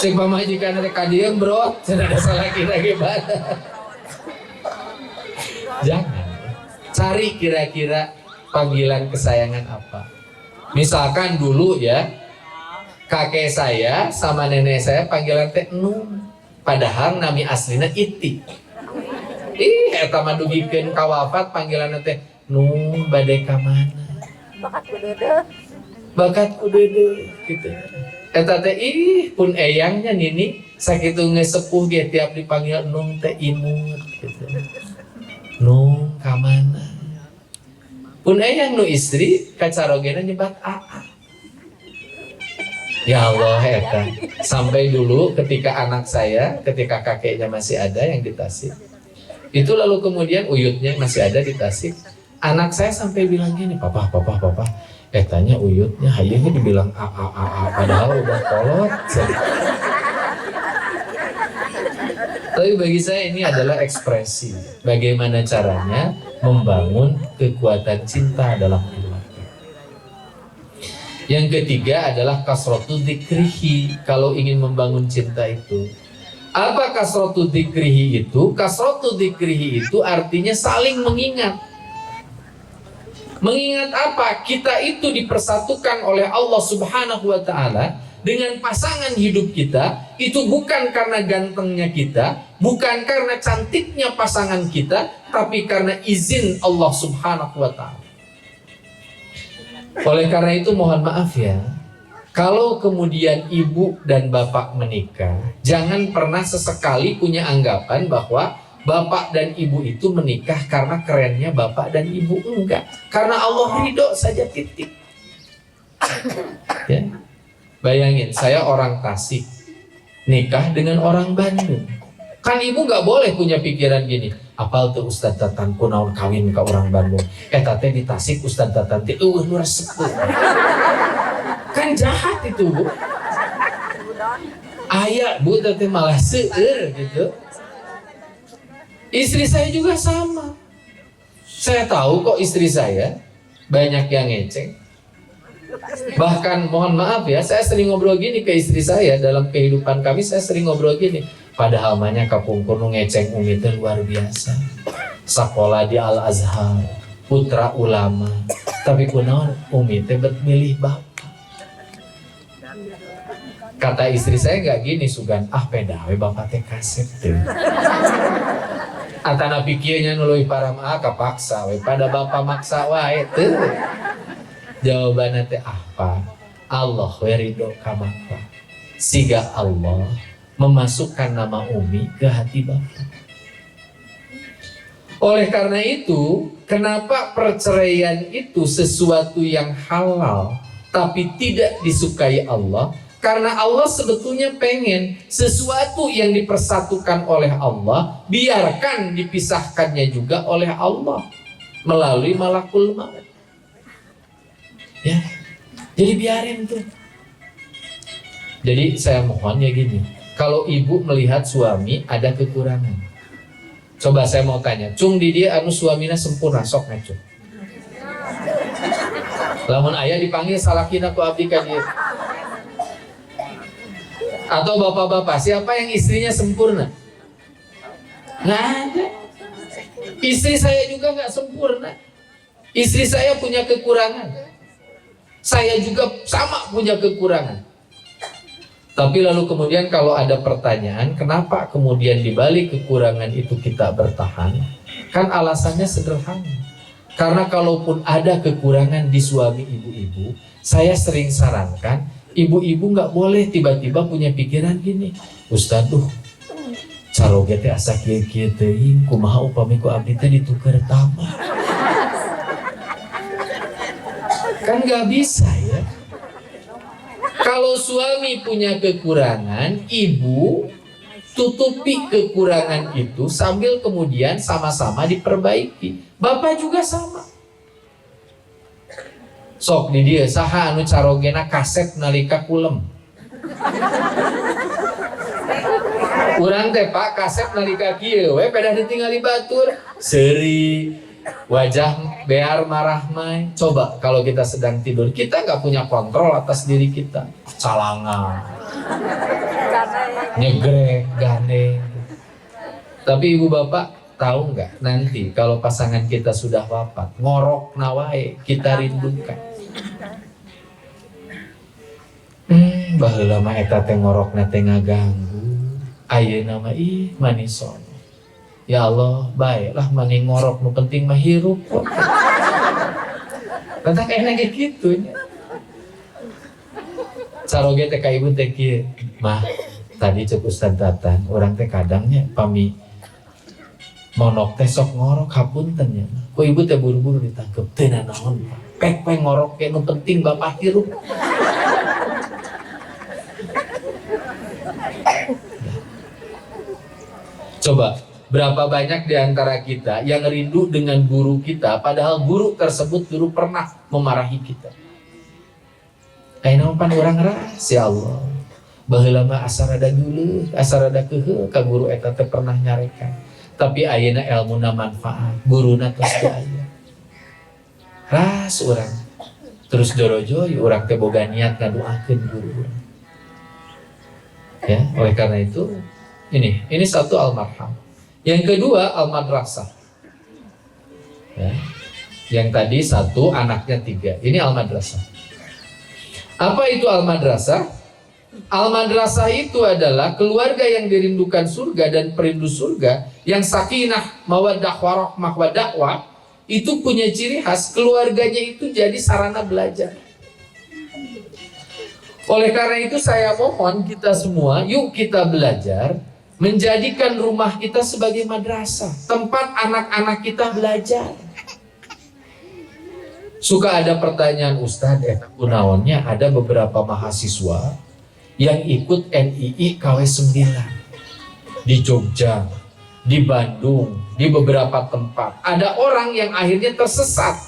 Cek pamajikan teh ka dieu bro, cenah ada salah kira gimana? Jangan. Cari kira-kira panggilan kesayangan apa. Misalkan dulu ya, kakek saya sama nenek saya panggilan teh Nung. Padahal nami aslina Iti. Eta mah dugikeun ka wafat panggilan teh Nung bade ka mana? Bakat ku dede gitu. Eta teh pun eyangnya nini sakitu geus sepuh ge tiap dipanggil Nung teh imut gitu. Nung ka mana? Pun eyang nu istri kacarogena nyebat Aa. Ya Allah eta. Sampai dulu ketika anak saya, ketika kakeknya masih ada yang di Tasik. Itu lalu kemudian uyutnya masih ada di Tasik. Anak saya sampai bilang gini, "Papa, etanya uyutnya hayangnya dibilang Aa padahal udah kolot." Tapi bagi saya ini adalah ekspresi bagaimana caranya membangun kekuatan cinta dalam keluarga. Yang ketiga adalah kasratu dzikrihi. Kalau ingin membangun cinta itu, apa kasratu dzikrihi itu? Kasratu dzikrihi itu artinya saling mengingat. Mengingat apa? Kita itu dipersatukan oleh Allah Subhanahu wa taala dengan pasangan hidup kita, itu bukan karena gantengnya kita, bukan karena cantiknya pasangan kita, tapi karena izin Allah Subhanahu wa ta'ala. Oleh karena itu mohon maaf ya, kalau kemudian ibu dan bapak menikah, jangan pernah sesekali punya anggapan bahwa bapak dan ibu itu menikah karena kerennya bapak dan ibu. Enggak, karena Allah ridho saja, titik. Ya. Bayangin, saya orang Tasik nikah dengan orang Bandung. Kan ibu gak boleh punya pikiran gini, apal tuh Ustadz Tatan kunaon kawin ke orang Bandung. Teh di Tasik Ustadz Tatan teh nu resep. Kan jahat itu bu. Aya bu teh malah seueur gitu. Istri saya juga sama. Saya tahu kok istri saya banyak yang ngeceng. Bahkan mohon maaf ya, saya sering ngobrol gini ke istri saya dalam kehidupan kami, saya sering ngobrol gini. Padahal mahnya kapungkur nu ngeceng Umi teh luar biasa. Sekolah di Al Azhar, putra ulama. Tapi kunaon Umi teh bet milih bapak. Kata istri saya nggak gini sugan, pedawe bapak teh kasep teh. Atana pikirnya nuluy parama kapaksa we pada bapak maksa wae teu. Jawabannya teh apa? Allah ridho ka bapa. Siga Allah memasukkan nama Umi ke hati Bapak. Oleh karena itu, kenapa perceraian itu sesuatu yang halal tapi tidak disukai Allah? Karena Allah sebetulnya pengen sesuatu yang dipersatukan oleh Allah, biarkan dipisahkannya juga oleh Allah melalui malakul maut. Ya, jadi biarin tuh. Jadi saya mohon ya gini, kalau ibu melihat suami ada kekurangan, coba saya mau tanya, cung di dia anu suamina sempurna sok ngaco. Lamun ayah dipanggil salakina ku abdi ka dieu. Atau bapak-bapak, siapa yang istrinya sempurna? Nggak ada. Istri saya juga nggak sempurna. Istri saya punya kekurangan. Saya juga sama punya kekurangan. Tapi lalu kemudian kalau ada pertanyaan, kenapa kemudian dibalik kekurangan itu kita bertahan? Kan alasannya sederhana. Karena kalaupun ada kekurangan di suami ibu-ibu, saya sering sarankan, ibu-ibu nggak boleh tiba-tiba punya pikiran gini, Ustaduh, caroge teh asa kieu-kieu teuing, kumaha upami ku abdi teh ditukar tamah. Kan nggak bisa ya. Kalau suami punya kekurangan, ibu tutupi kekurangan itu sambil kemudian sama-sama diperbaiki. Bapak juga sama. Sok di dia saha anu carogena kaset nalika kulem. Urang teh Pak kaset nalika kieu we pedah ditinggali batur, seuri, wajah bear marah mai. Coba kalau kita sedang tidur, kita nggak punya kontrol atas diri kita. Calangan, nyegrek, gandeng. Tapi ibu bapak tahu nggak nanti kalau pasangan kita sudah wafat, ngorok nawae kita rindukan. Baheula mah eta teh ngorokna teh ngaganggu. Ayeuna mah ih manison. Ya Allah, baiklah mani ngorok, nu penting mah hirup kok. Kata kayaknya kayak gitu nya. Caroge teh ka ibu teh kieu, mah tadi cek Ustad Datan, orang teh kadangnya pami monok teh sok ngorok hapunten nya. Ku ibu teh buru-buru ditangkep teu naon. Pek ngorok ke nu penting bapak hirup. Coba berapa banyak di antara kita yang rindu dengan guru kita, padahal guru tersebut dulu pernah memarahi kita. Ayeuna pan urang rahasia Allah. Baheula mah asarada geuleuh, asarada keheul ka guru eta teh pernah nyarekan. Tapi ayeuna elmuna manfaat, guruna tos teu aya. Ras urang. Terus dorojoy urang teh boga niat ngadoakeun guru. Ya, oleh karena itu ini satu almarhum. Yang kedua al-madrasah. Ya. Yang tadi satu, anaknya tiga. Ini al-madrasah. Apa itu al-madrasah? Al-madrasah itu adalah keluarga yang dirindukan surga dan perindu surga, yang sakinah, mawaddah, warahmah, wa dakwah. Itu punya ciri khas, keluarganya itu jadi sarana belajar. Oleh karena itu saya mohon kita semua, yuk kita belajar, menjadikan rumah kita sebagai madrasah, tempat anak-anak kita belajar. Suka ada pertanyaan, Ustadz, kunaonnya ada beberapa mahasiswa yang ikut NII KW9 di Jogja, di Bandung, di beberapa tempat. Ada orang yang akhirnya tersesat.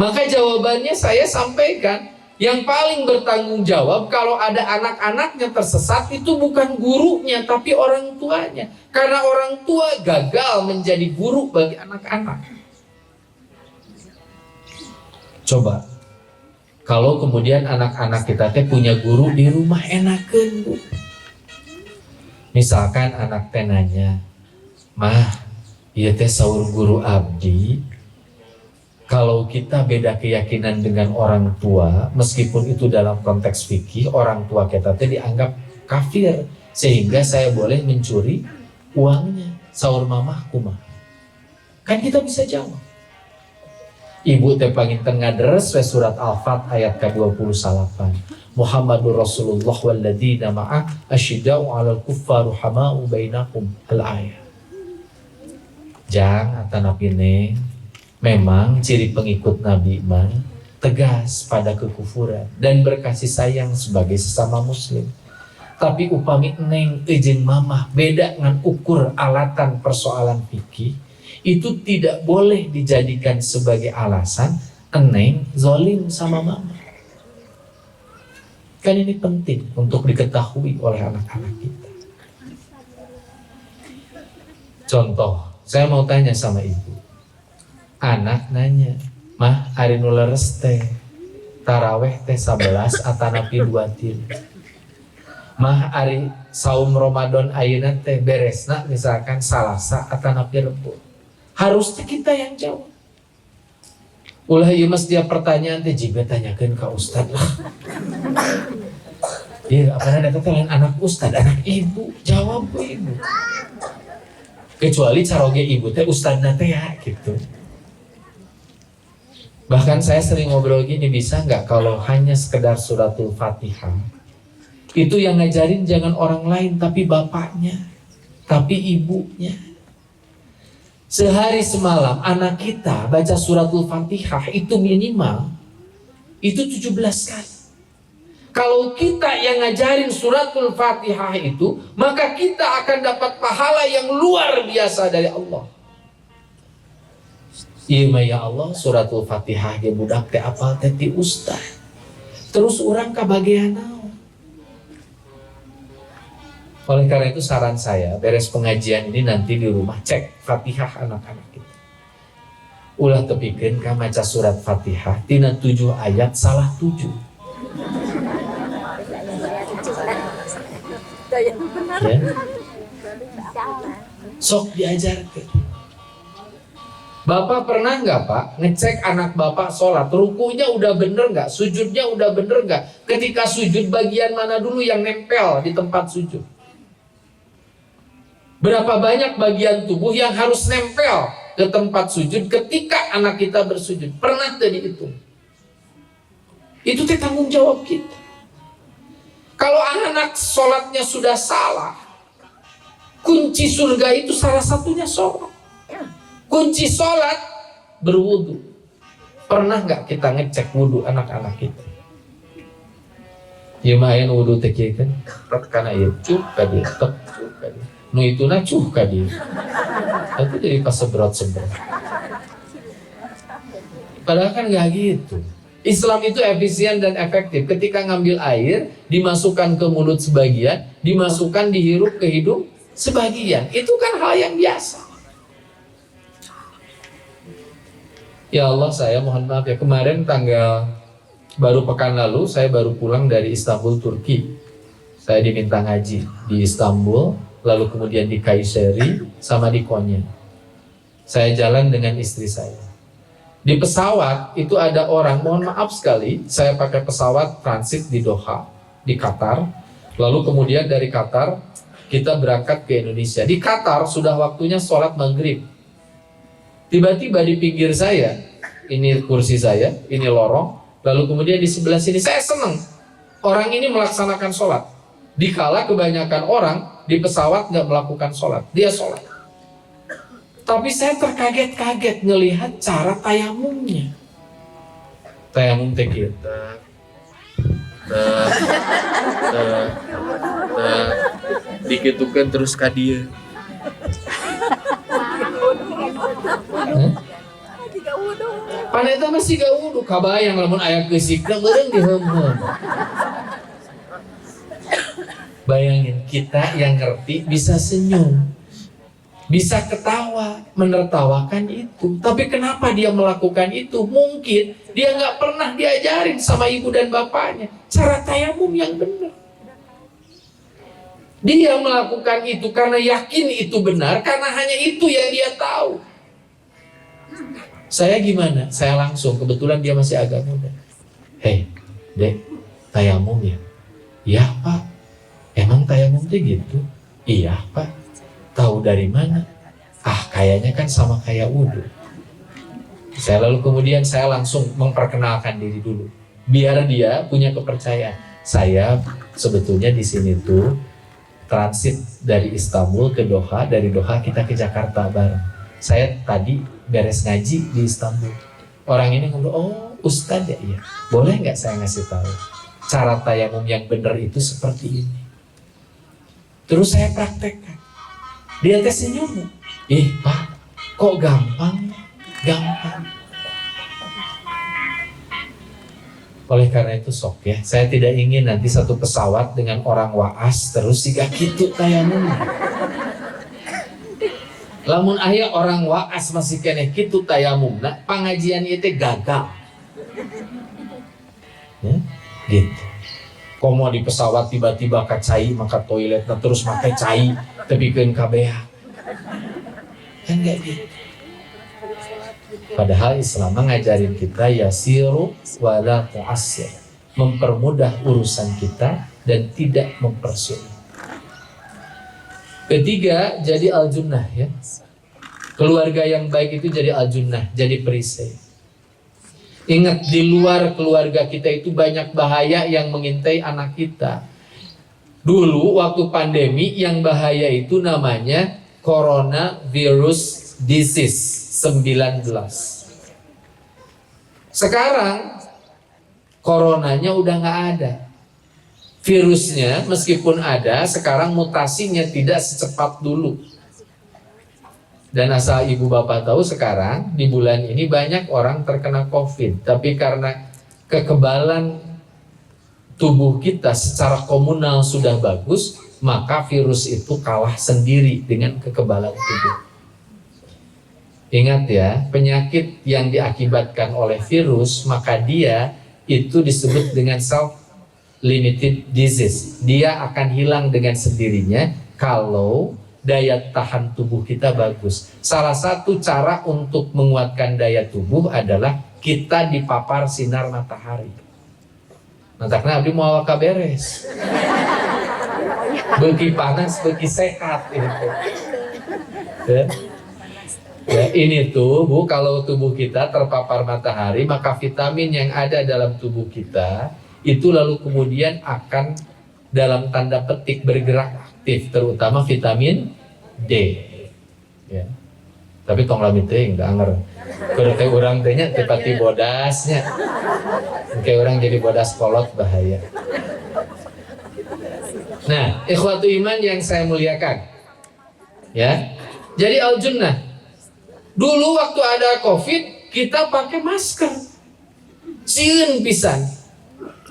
Maka jawabannya saya sampaikan, yang paling bertanggung jawab kalau ada anak-anaknya tersesat itu bukan gurunya tapi orang tuanya. Karena orang tua gagal menjadi guru bagi anak-anak. Coba kalau kemudian anak-anak kita teh punya guru di rumah enakeun, Bu. Misalkan anak teh nanya, "Mah, ieu teh saur guru abdi, kalau kita beda keyakinan dengan orang tua, meskipun itu dalam konteks fikih, orang tua kita teh dianggap kafir, sehingga saya boleh mencuri uangnya." Saur mamah kumaha? Kan kita bisa jawab. Ibu teh panginten ngadres we surat Al-Fat ayat ke-28. Muhammadur Rasulullah walladzina ma'ah asyidda'u 'alal kuffar ruhama'u bainakum al-ayat. Jang atanapi neng, memang ciri pengikut Nabi mah tegas pada kekufuran dan berkasih sayang sebagai sesama muslim. Tapi upami neng jeung mamah beda dengan ukur alatan persoalan fikih, itu tidak boleh dijadikan sebagai alasan neng zolim sama mama. Kan ini penting untuk diketahui oleh anak-anak kita. Contoh, saya mau tanya sama ibu. Anak nanya, mah ari nu leres teh taraweh teh 11 atanapi 2 tilu. Mah ari saum Ramadan ayeuna teh beresna misalkan Salasa atanapi Rebo. Harusnya kita yang jawab. Ulah ieu mas dia pertanyaan teh jiga tanyakeun ka ustad lah. Iya, apalagi ada lain anak ustad, anak ibu, jawab ku ibu. Kecuali caroge ibu teh ustadna teh ya gitu. Bahkan saya sering ngobrol gini, bisa nggak kalau hanya sekedar suratul Fatihah itu yang ngajarin jangan orang lain tapi bapaknya, tapi ibunya. Sehari semalam anak kita baca suratul Fatihah itu minimal itu 17 kali. Kalau kita yang ngajarin suratul Fatihah itu, maka kita akan dapat pahala yang luar biasa dari Allah. Iya ya Allah, suratul Fatihah ge budak teh apal teh ti ustaz. Terus urang kabagean naon? Oleh karena itu saran saya, beres pengajian ini nanti di rumah cek Fatihah anak-anak kita. Ulah tepikeun ka maca surat Fatihah tina 7 ayat salah 7. Ya. Sok diajarkan. Bapak pernah nggak Pak ngecek anak Bapak sholat, rukunya udah bener nggak, sujudnya udah bener nggak? Ketika sujud bagian mana dulu yang nempel di tempat sujud? Berapa banyak bagian tubuh yang harus nempel ke tempat sujud ketika anak kita bersujud? Pernah tadi itu? Itu tanggung jawab kita. Kalau anak sholatnya sudah salah, kunci surga itu salah satunya sholat. Kunci sholat berwudu. Pernah nggak kita ngecek wudu anak-anak kita? Ya main wudu teh kan? Karena ya cuk kadi, cuk kadi. Nu itu na cuk kadi. Itu jadi pas seberat-seberat. Padahal kan nggak gitu. Islam itu efisien dan efektif. Ketika ngambil air, dimasukkan ke mulut sebagian, dimasukkan dihirup ke hidung sebagian. Itu kan hal yang biasa. Ya Allah, saya mohon maaf ya, kemarin baru pekan lalu saya baru pulang dari Istanbul, Turki. Saya diminta ngaji di Istanbul, lalu kemudian di Kayseri sama di Konya. Saya jalan dengan istri saya. Di pesawat itu ada orang, mohon maaf sekali, saya pakai pesawat transit di Doha, di Qatar. Lalu kemudian dari Qatar kita berangkat ke Indonesia. Di Qatar sudah waktunya sholat maghrib. Tiba-tiba di pinggir saya, ini kursi saya, ini lorong, lalu kemudian di sebelah sini, saya senang. Orang ini melaksanakan sholat. Dikala kebanyakan orang di pesawat nggak melakukan sholat, dia sholat. Tapi saya terkaget-kaget ngelihat cara tayamumnya. Tayamum teh kita, diketukan terus ka dia. Paneta masih gak wudu, kabayang lamun aya keusikna meureun diheum-heum. Bayangin kita yang ngerti bisa senyum, bisa ketawa, menertawakan itu. Tapi kenapa dia melakukan itu? Mungkin dia nggak pernah diajarin sama ibu dan bapaknya cara tayamum yang benar. Dia melakukan itu karena yakin itu benar, karena hanya itu yang dia tahu. Saya gimana? Saya langsung, kebetulan dia masih agak muda. Hei, Dek, tayamum ya? Iya, Pak. Emang tayamum tuh gitu? Iya, Pak. Tahu dari mana? Ah, kayaknya kan sama kayak wudhu. Saya lalu kemudian saya langsung memperkenalkan diri dulu. Biar dia punya kepercayaan. Saya sebetulnya di sini tuh transit dari Istanbul ke Doha, dari Doha kita ke Jakarta bareng. Saya tadi beres ngaji di Istanbul. Orang ini ngomong, oh Ustadz ya, iya. Boleh nggak saya ngasih tahu cara tayamum yang benar itu seperti ini? Terus saya praktekkan. Dia teh senyum. Ih Pak, kok gampang? Gampang. Oleh karena itu sok ya, saya tidak ingin nanti satu pesawat dengan orang waas terus siga kitu tayamum. Lamun aya orang waas masih keneh kitu tayamum, nah pangajian itu gagal. Ya, gitu. Komo di pesawat tiba-tiba kacai maka toilet terus pakai cai tepikeun kabeh. Kan enggak gitu. Padahal Islam mengajarin kita yasiru wala tu'assir, mempermudah urusan kita dan tidak mempersulit. Ketiga, jadi al-junnah ya. Keluarga yang baik itu jadi al-junnah, jadi perisai. Ingat, di luar keluarga kita itu banyak bahaya yang mengintai anak kita. Dulu waktu pandemi yang bahaya itu namanya coronavirus disease 19. Sekarang coronanya udah nggak ada. Virusnya meskipun ada, sekarang mutasinya tidak secepat dulu. Dan asal ibu bapak tahu sekarang di bulan ini banyak orang terkena COVID, tapi karena kekebalan tubuh kita secara komunal sudah bagus, maka virus itu kalah sendiri dengan kekebalan tubuh. Ingat ya, penyakit yang diakibatkan oleh virus, maka dia itu disebut dengan self-limited disease. Dia akan hilang dengan sendirinya kalau daya tahan tubuh kita bagus. Salah satu cara untuk menguatkan daya tubuh adalah kita dipapar sinar matahari. Nantakna abdi mau awak beres. Beuki panas, beuki sehat itu. Ya, ini tuh Bu, kalau tubuh kita terpapar matahari, maka vitamin yang ada dalam tubuh kita itu lalu kemudian akan dalam tanda petik bergerak aktif, terutama vitamin D. Ya. Tapi tong lami teh enggak anger. Keur teh urang teh nya tepati bodasnya. Kayak orang jadi bodas kolot bahaya. Nah, ikhwatu iman yang saya muliakan. Ya. Jadi al-junnah. Dulu waktu ada COVID, kita pakai masker. Sieun pisan.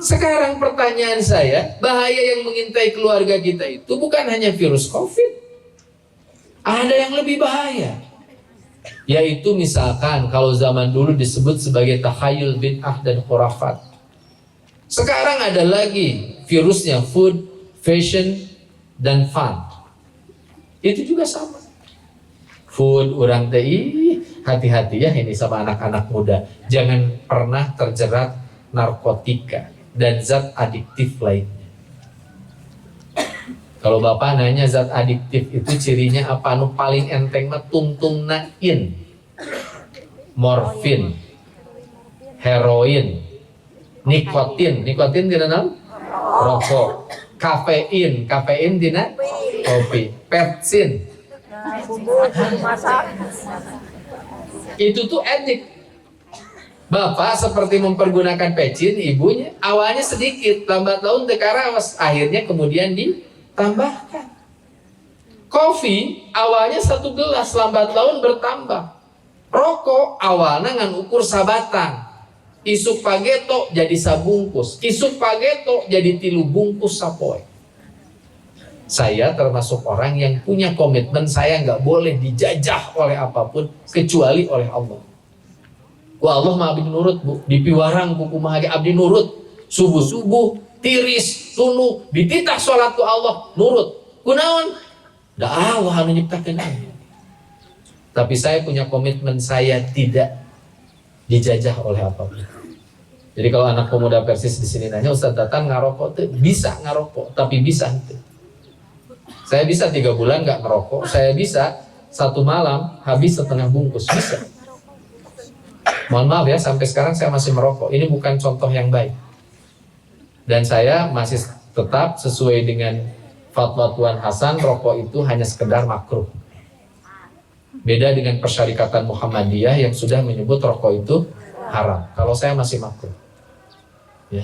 Sekarang pertanyaan saya, bahaya yang mengintai keluarga kita itu bukan hanya virus COVID. Ada yang lebih bahaya. Yaitu misalkan kalau zaman dulu disebut sebagai takhayul bid'ah dan khurafat. Sekarang ada lagi virusnya food, fashion, dan fun. Itu juga sama. Food, orang teh, hati-hati ya ini sama anak-anak muda. Jangan pernah terjerat narkotika dan zat adiktif lainnya. Kalau bapak nanya zat adiktif itu cirinya apa? Nu paling enteng mah tungtung nain, morfin, heroin, nikotin dina naon? Rokok, kafein dina kopi, petsin. Itu tuh edik. Bapak seperti mempergunakan pecin, ibunya awalnya sedikit, lambat laun tekarawas, akhirnya kemudian ditambahkan. Kopi awalnya 1 gelas, lambat laun bertambah. Rokok awalnya ngan ukur sabatang, isuk pageto jadi sabungkus, isuk pageto jadi 3 bungkus sapoe. Saya termasuk orang yang punya komitmen, saya nggak boleh dijajah oleh apapun kecuali oleh Allah. Wah Allah mah abdi nurut Bu, dipiwarang buku mah abdi nurut. Subuh tiris tunu dititah sholat ku Allah nurut. Kunaon? Da Allah anu nyiptakeun anu. Tapi saya punya komitmen, saya tidak dijajah oleh apapun. Jadi kalau anak pemuda Persis di sini nanya, Ustaz Tatan ngarokok tuh bisa ngarokok, tapi bisa itu. Saya bisa 3 bulan nggak ngerokok, saya bisa 1 malam habis setengah bungkus, bisa. Mohon maaf ya, sampai sekarang saya masih merokok. Ini bukan contoh yang baik. Dan saya masih tetap sesuai dengan fatwa Tuan Hasan, rokok itu hanya sekedar makruh. Beda dengan Persyarikatan Muhammadiyah yang sudah menyebut rokok itu haram. Kalau saya masih makruh. Ya.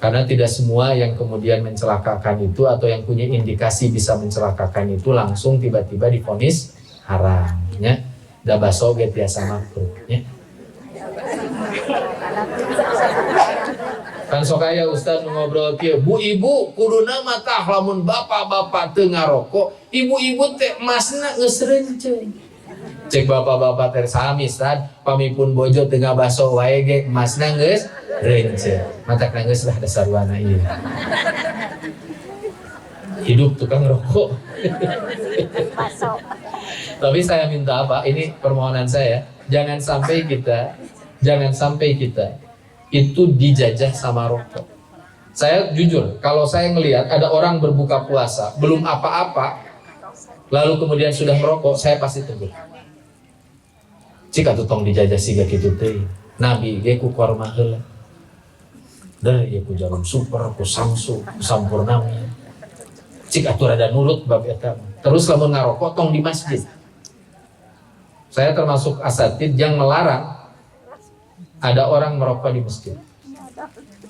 Karena tidak semua yang kemudian mencelakakan itu atau yang punya indikasi bisa mencelakakan itu langsung tiba-tiba divonis haram. Ya. Da baso ge tiasa makruh. Ya. Kan sok aya Ustaz ngobrol kieu, Bu Ibu kuduna mah tah lamun bapak-bapak teu ngarokok, ibu-ibu teh masna geus reunceuh. Cek bapak-bapak teh sami Ustaz, pamipun bojo teu ngabaso wae ge masna geus reunceuh. Matakna geus lah dasar wana ieu. Hidup tukang rokok. Tapi saya minta apa? Ini permohonan saya, jangan sampai kita itu dijajah sama rokok. Saya jujur, kalau saya ngelihat ada orang berbuka puasa belum apa-apa, lalu kemudian sudah merokok, saya pasti tegur. Cik atuh tong dijajah siga kitu teh. Nabi ge ku korma heula. Dari ya ku jarum super, ku samsu, ku sampurnami. Cik atuh rada nurut bab eta. Terus lamun ngarokok tong di masjid. Saya termasuk asatid yang melarang ada orang merokok di masjid.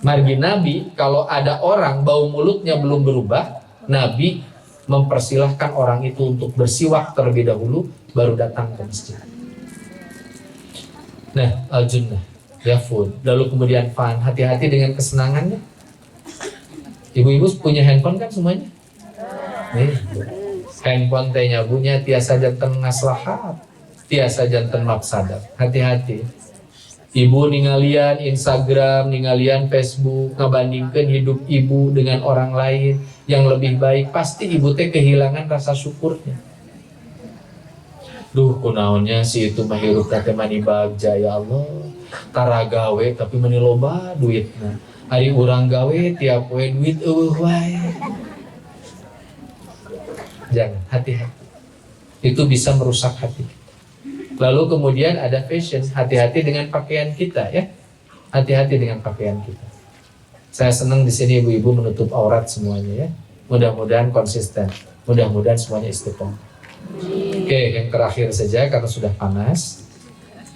Margi Nabi, kalau ada orang bau mulutnya belum berubah, Nabi mempersilahkan orang itu untuk bersiwak terlebih dahulu, baru datang ke masjid. Nah, al-junnah, yafud, lalu kemudian fan, hati-hati dengan kesenangannya. Ibu-ibu punya handphone kan semuanya? Nih, handphone teh nyabunya tiasa janten ngaslahat, tiasa janten mafsadat. Hati-hati. Ibu ningalian Instagram, ningalian Facebook, ngebandingkan hidup ibu dengan orang lain yang lebih baik, pasti ibu teh kehilangan rasa syukurnya. Duh, kunaonnya si itu mah hirup teh mani bagja ya Allah. Tara gawe tapi mani loba duitna. Ari urang gawe tiap we duit wae. Jangan, hati-hati. Itu bisa merusak hati. Lalu kemudian ada fashion, hati-hati dengan pakaian kita ya. Hati-hati dengan pakaian kita. Saya senang di sini ibu-ibu menutup aurat semuanya ya. Mudah-mudahan konsisten. Mudah-mudahan semuanya istiqomah. Oke, yang terakhir saja karena sudah panas,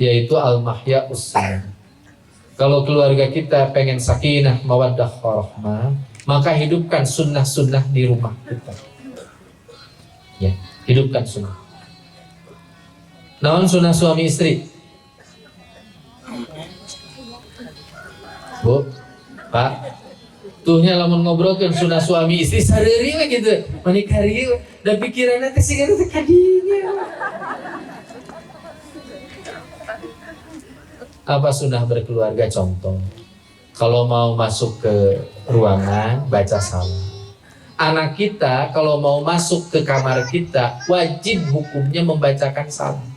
yaitu al-mahya us-sunnah. Kalau keluarga kita pengen sakinah, mawaddah, warahmah, maka hidupkan sunnah-sunnah di rumah kita. Ya, hidupkan sunnah. Naon sunnah suami istri? Bu, Pak, tuhnya lamun ngobrolkeun sunnah suami istri sareuri we gitu. Manikari we, da pikiranna teh siga teh kadinya. Apa sunnah berkeluarga? Contoh, kalau mau masuk ke ruangan baca salam. Anak kita kalau mau masuk ke kamar kita wajib hukumnya membacakan salam.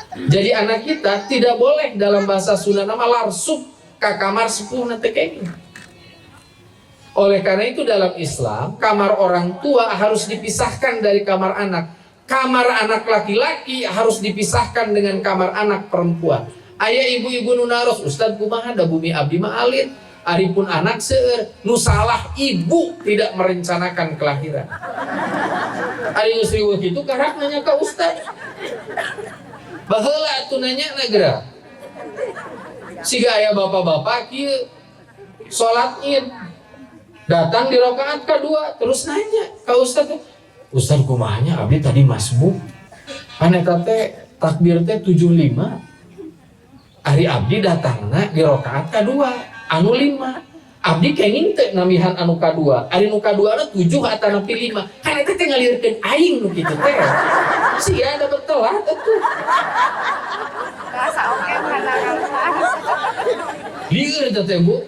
Jadi anak kita tidak boleh dalam bahasa Sunda nama larsuk ke kamar sepuh nanti kayak gini. Oleh karena itu dalam Islam kamar orang tua harus dipisahkan dari kamar anak. Kamar anak laki-laki harus dipisahkan dengan kamar anak perempuan. Ayah ibu-ibu nunaros Ustadz kumaha da bumi abdi ma'alin. Aripun anak seueur nu salah ibu tidak merencanakan kelahiran. Ari geus riweuh kitu karak nanya ka Ustadz. Baheula atuh nanya negara. Siga aya bapak-bapak kieu salat Id datang di rakaat kedua terus nanya ka Ustadz, Ustadz kumahanya abdi tadi masbuk. Aneta teh takbir teh 75. Ari abdi datangna di rakaat kedua anu 5. Abdi kenging teh namihan anu kadua. Ari nu kaduana 7 atanapi 5. Kan eta teh ngalirkeun aing nu kitu teh. Sia ada bertelat atuh. Rasa oke mana Lieur eta teh Bu.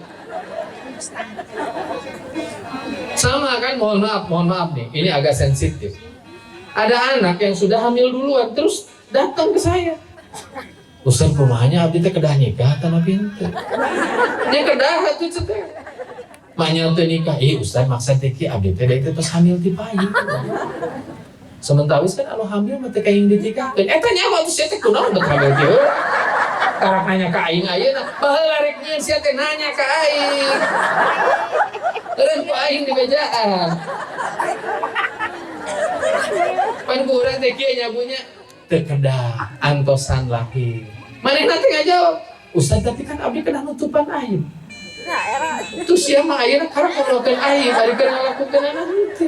Sama kan, mohon maaf nih. Ini agak sensitif. Ada anak yang sudah hamil duluan terus datang ke saya. Ustaz kumahanya abdi teh kedah nikah tanah pintu. Nya kedah atuh cenah. Manya teu nikah, Ustaz maksa teh ki abdi teh da teh tos hamil ti payi. Sementara kan anu hamil mah teh kaing dinikahkeun. Eta nyawa tuh saya teh kunaon teu hamil kieu. Karena nanya ke aing ayeuna, baheula rek nyieun sia teh nanya ke aing. Eureun ku aing di bejaan. Pan ku urang teh kieu nyabunya teu kedah antosan lahir. Manehna teh ngajawab, Ustaz tapi kan abdi kena nutupan aib. Itu sia mah ayeuna karena ngobrolkeun aib, ari keur ngalakukeun anak itu.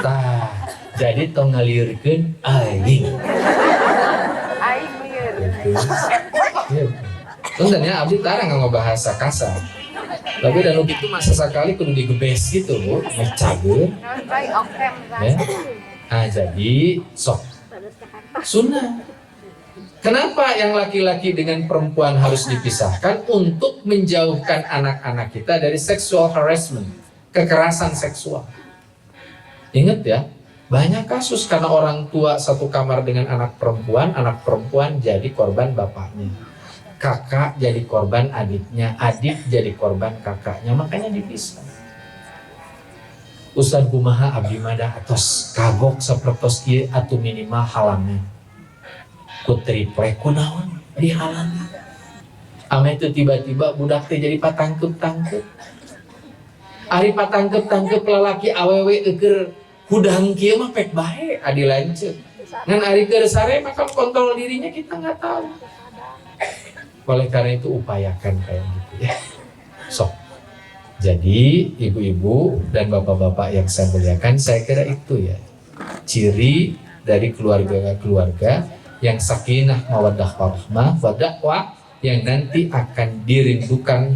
Tah, jadi tong ngaliurkeun aib. Aing lieur. Terus dan ya abdi tarang ngobahasa kasar. Tapi dan itu masa sekali kudu digebes gitu, ngecageun. Baik okem Ya. Nah, jadi sok sunnah. Kenapa yang laki-laki dengan perempuan harus dipisahkan? Untuk menjauhkan anak-anak kita dari sexual harassment, kekerasan seksual. Ingat ya, banyak kasus karena orang tua satu kamar dengan anak perempuan jadi korban bapaknya. Kakak jadi korban adiknya, adik jadi korban kakaknya, makanya dipisah. Ustaz kumaha abdi mada atos kagok sapertos ieu atuh minimal halangnya. Ku triple kunaon dihalangi. Ame itu tiba-tiba budak teh jadi patangkep-tangkep. Ari patangkep-tangkep lalaki awewe eukeur hudang kieu mah pek bae adi lanceuk. Ngan ari keur sare maka kontrol dirinya kita enggak tahu. Oleh karena itu upayakan kayak gitu ya. Sok. Jadi ibu-ibu dan bapak-bapak yang saya muliakan, saya kira itu ya ciri dari keluarga-keluarga yang sakinah mawaddah warahmah wa dakwah yang nanti akan dirindukan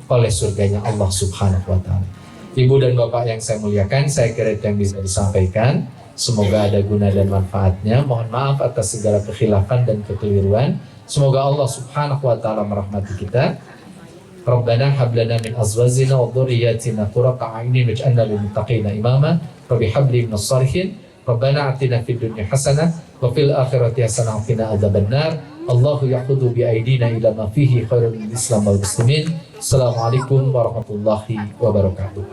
oleh surganya Allah Subhanahu wa taala. Ibu dan bapak yang saya muliakan, saya kira itu yang bisa disampaikan. Semoga ada guna dan manfaatnya. Mohon maaf atas segala kekhilafan dan kekeliruan. Semoga Allah Subhanahu wa taala merahmati kita. Rabbana hab lana min azwajina wa dhurriyyatina qurrata a'yunin waj'alna lil muttaqina imama. Rabbi hab li minas shalihin. Rabbana atina fid dunya hasanah wa fil akhirati hasanah wa qina adzabannar. Allahu ya'khudhu bi aydina ila ma fihi khairul Islam wal muslimin. Assalamualaikum warahmatullahi wabarakatuh.